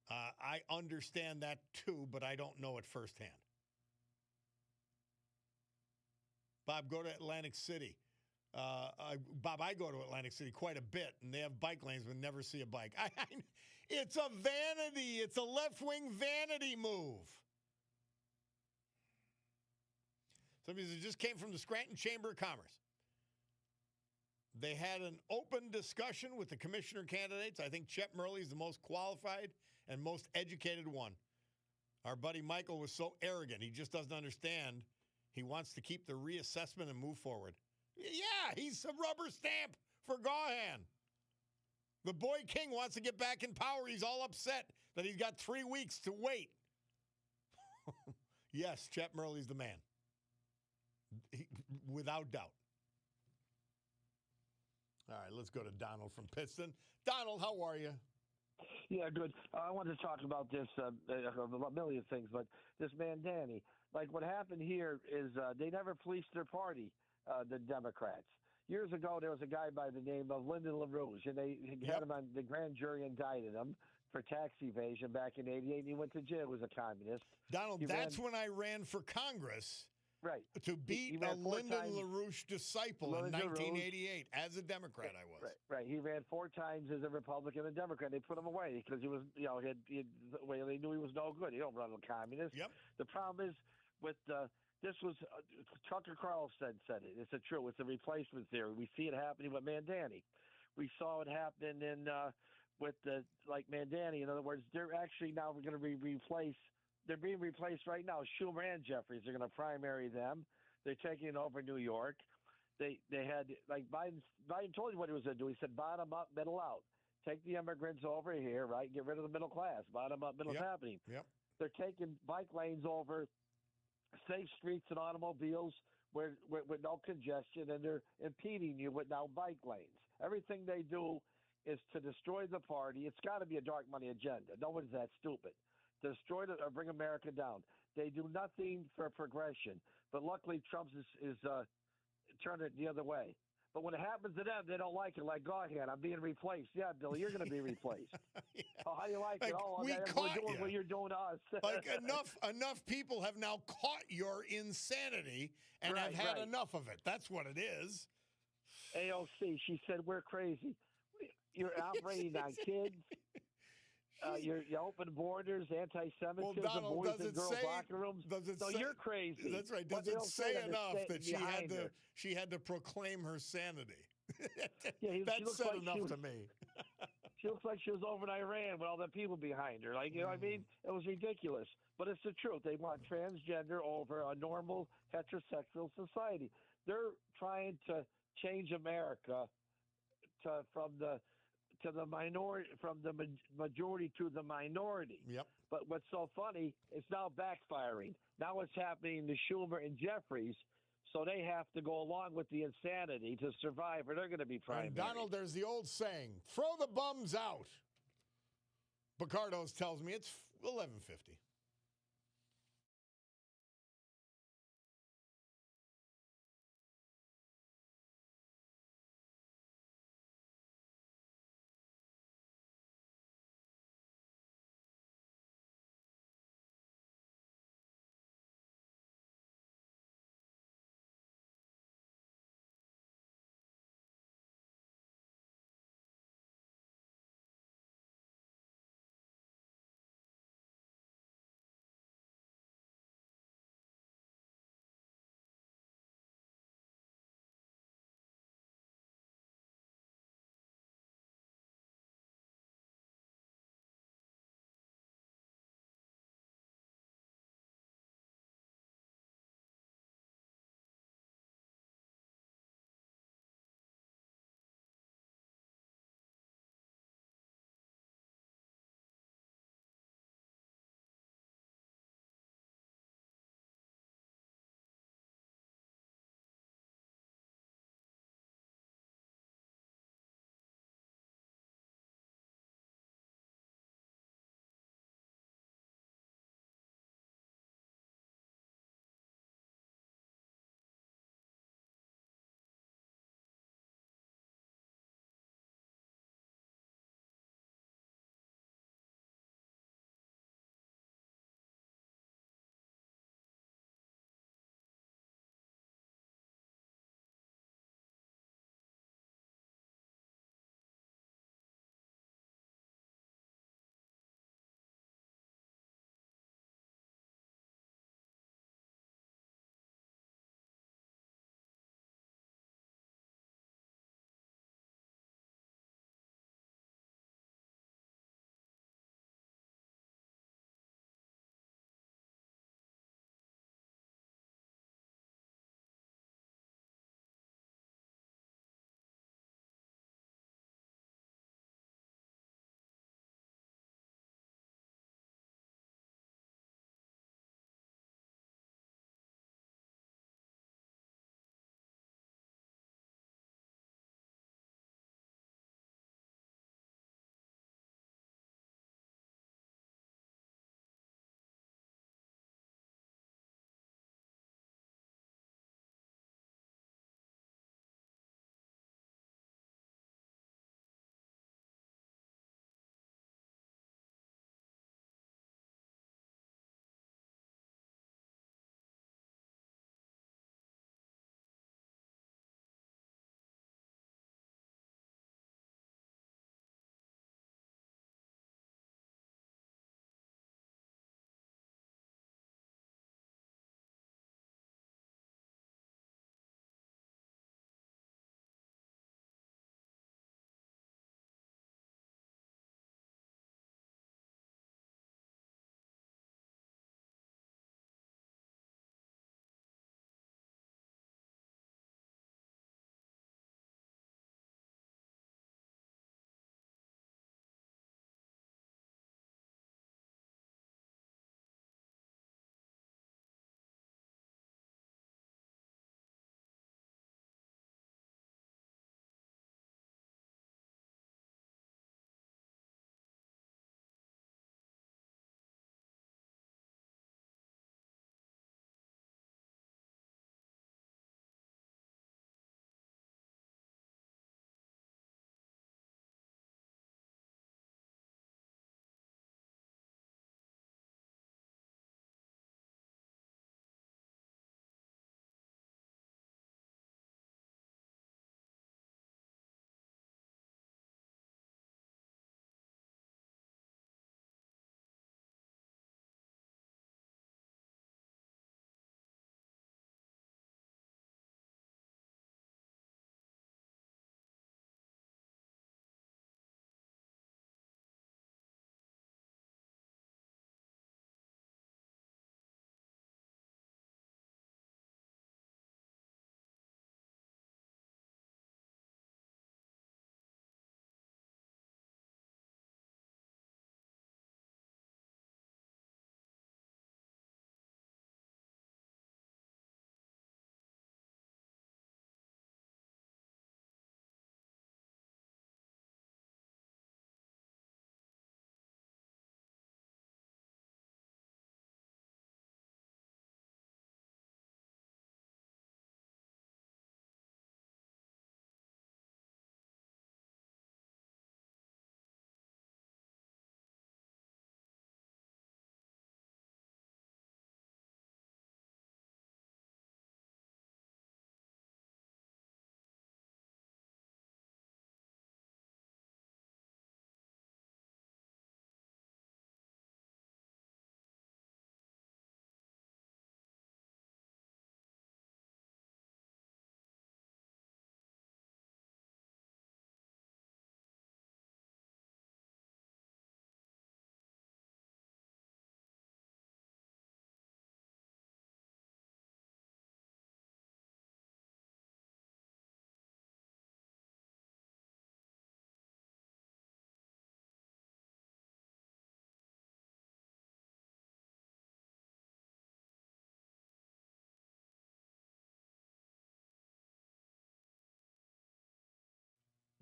I understand that too, but I don't know it firsthand. Bob, go to Atlantic City. Bob, I go to Atlantic City quite a bit, and they have bike lanes, but never see a bike. It's a vanity. It's a left-wing vanity move. Somebody said, just came from the Scranton Chamber of Commerce. They had an open discussion with the commissioner candidates. I think Chet Murley is the most qualified and most educated one. Our buddy Michael was so arrogant. He just doesn't understand. He wants to keep the reassessment and move forward. Yeah, he's a rubber stamp for Gahan. The boy king wants to get back in power. He's all upset that he's got 3 weeks to wait. Yes, Chet Murley's the man. Without doubt. All right, let's go to Donald from Pittston. Donald, how are you? Yeah, good. I wanted to talk about this, a million things, but this man, Danny, like what happened here is they never policed their party, the Democrats. Years ago, there was a guy by the name of Lyndon LaRouche, and they had him on the grand jury, indicted him for tax evasion back in '88, and he went to jail as a communist. Donald, that's when I ran for Congress. Right. To beat a Lyndon LaRouche disciple in 1988. As a Democrat, I was. Right. He ran 4 times as a Republican and Democrat. They put him away because he was, they knew he was no good. He don't run a communist. Yep. The problem is with this was Tucker Carlson said it. It's true. It's a replacement theory. We see it happening with Mandani. We saw it happen with Mandani. In other words, they're actually now going to be replaced. They're being replaced right now. Schumer and Jeffries are going to primary them. They're taking over New York. They had, like, Biden told you what he was going to do. He said bottom up, middle out. Take the immigrants over here, right? Get rid of the middle class. Bottom up, middle's happening. Yep. They're taking bike lanes over safe streets and automobiles with no congestion, and they're impeding you with now bike lanes. Everything they do is to destroy the party. It's got to be a dark money agenda. No one's that stupid. Destroy it or bring America down. They do nothing for progression. But luckily, Trump is turning it the other way. But when it happens to them, they don't like it. Like, Gahan, I'm being replaced. Yeah, Billy, you're going to be replaced. Oh, how do you like it? Oh, we okay, caught we're doing you. what you're doing to us. Like, enough people have now caught your insanity and have had enough of it. That's what it is. AOC, she said, we're crazy. You're operating on kids. You open borders, anti-Semitism, Donald, boys and girls locker rooms. You're crazy. That's right. Does it say enough that she had to proclaim her sanity? That said enough to me. She looks like she was over in Iran with all the people behind her. Like, you know what I mean? It was ridiculous. But it's the truth. They want transgender over a normal heterosexual society. They're trying to change America from the minority, from the majority to the minority. Yep. But what's so funny, it's now backfiring. Now it's happening to Schumer and Jeffries, so they have to go along with the insanity to survive, or they're going to be primary. Donald, there's the old saying, throw the bums out. Picardo's tells me it's 11:50.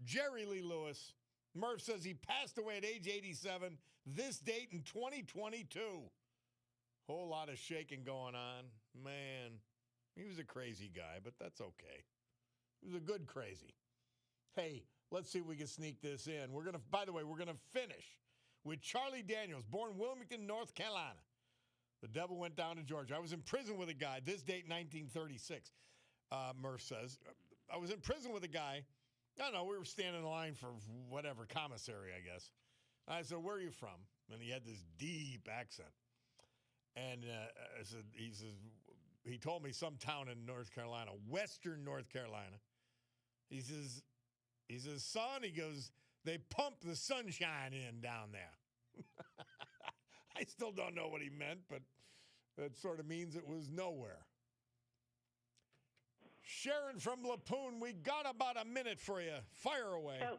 Jerry Lee Lewis. Murph says he passed away at age 87, this date in 2022. Whole lot of shaking going on. Man, he was a crazy guy, but that's okay. He was a good crazy. Hey, let's see if we can sneak this in. By the way, we're going to finish with Charlie Daniels, born Wilmington, North Carolina. The devil went down to Georgia. I was in prison with a guy, this date 1936, Murph says. I was in prison with a guy. I don't know, we were standing in line for whatever, commissary, I guess. I said, where are you from? And he had this deep accent. And he told me some town in North Carolina, western North Carolina. He says, son, he goes, they pump the sunshine in down there. I still don't know what he meant, but that sort of means it was nowhere. Sharon from Lapoon, we got about a minute for you. Fire away. Oh,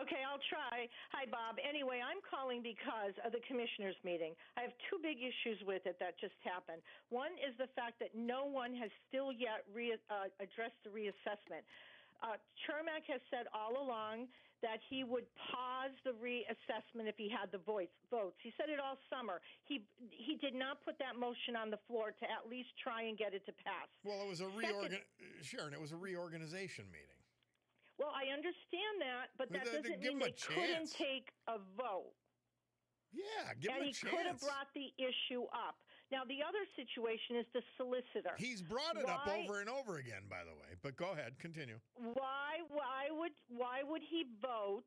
okay, I'll try. Hi, Bob. Anyway, I'm calling because of the commissioners' meeting. I have two big issues with it that just happened. One is the fact that no one has still yet addressed the reassessment. Chermak has said all along that he would pause the reassessment if he had the votes. He said it all summer. He did not put that motion on the floor to at least try and get it to pass. Well, it was a Sharon, it was a reorganization meeting. Well, I understand that, but that doesn't mean they couldn't take a vote. Yeah, give him a chance. And he could have brought the issue up. Now, the other situation is the solicitor. He's brought it up over and over again, by the way. But go ahead, continue. Why would he vote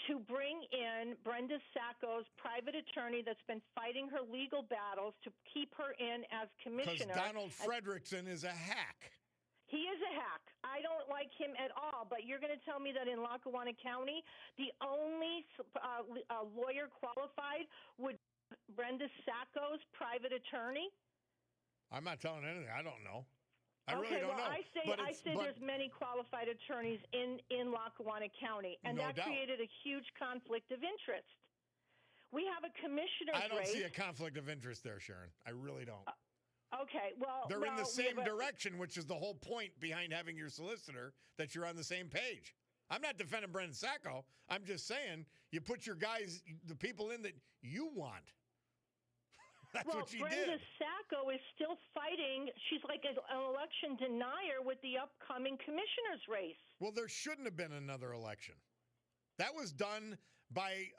to bring in Brenda Sacco's private attorney that's been fighting her legal battles to keep her in as commissioner? Because Donald Fredrickson is a hack. He is a hack. I don't like him at all, but you're going to tell me that in Lackawanna County, the only lawyer qualified would be Brenda Sacco's private attorney? I'm not telling anything. I don't know. I okay, really don't well, know. I say there's many qualified attorneys in Lackawanna County, and no that doubt. created a huge conflict of interest. We have a commissioner's I don't race. see a conflict of interest there, Sharon. I really don't. Okay, well... They're in the same direction, which is the whole point behind having your solicitor, that you're on the same page. I'm not defending Brenda Sacco. I'm just saying you put your guys, the people in that you want. That's what she Brenda did. Sacco is still fighting. She's like an election denier with the upcoming commissioner's race. Well, there shouldn't have been another election. That was done by,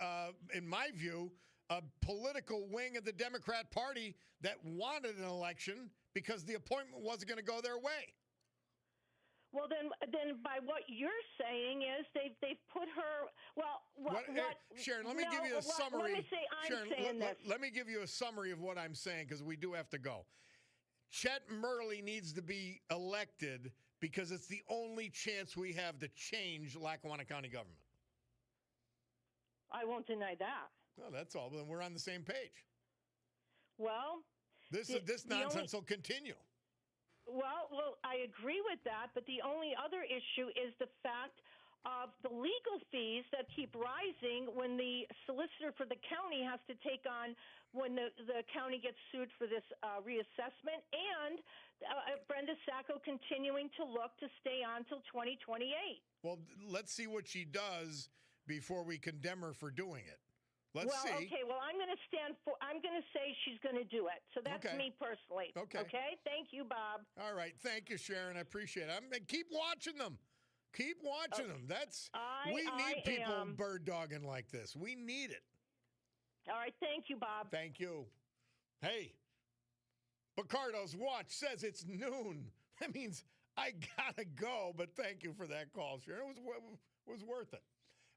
in my view, a political wing of the Democrat Party that wanted an election because the appointment wasn't going to go their way. Well, then, by what you're saying is they've put her. Sharon, let me give you a summary. Let me say I'm saying this. Let me give you a summary of what I'm saying because we do have to go. Chet Murley needs to be elected because it's the only chance we have to change Lackawanna County government. I won't deny that. No, that's all. Then we're on the same page. Well, this nonsense will continue. Well, I agree with that, but the only other issue is the fact of the legal fees that keep rising when the solicitor for the county has to take on when the county gets sued for this reassessment, and Brenda Sacco continuing to look to stay on till 2028. Well, let's see what she does before we condemn her for doing it. Let's see. Okay. Well, I'm going to say she's going to do it. So that's me personally. Okay. Okay. Thank you, Bob. All right. Thank you, Sharon. I appreciate it. Keep watching them. Keep watching them. We need people bird dogging like this. We need it. All right. Thank you, Bob. Thank you. Hey, Picardo's watch says it's noon. That means I gotta go. But thank you for that call, Sharon. It was worth it.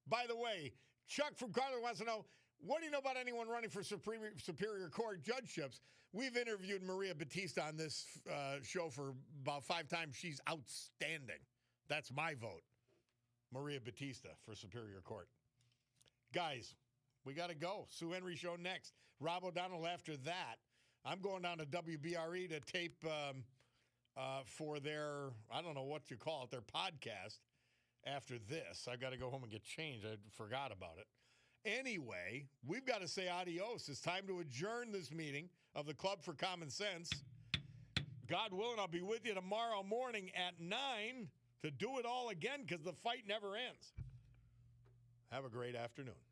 By the way, Chuck from Cordaro wants to know, what do you know about anyone running for Superior Court judgeships? We've interviewed Maria Batista on this show for about 5 times. She's outstanding. That's my vote. Maria Batista for Superior Court. Guys, we got to go. Sue Henry show next. Rob O'Donnell after that. I'm going down to WBRE to tape for their, I don't know what you call it, their podcast after this. I've got to go home and get changed. I forgot about it. Anyway, we've got to say adios. It's time to adjourn this meeting of the Club for Common Sense. God willing, I'll be with you tomorrow morning at 9 to do it all again because the fight never ends. Have a great afternoon.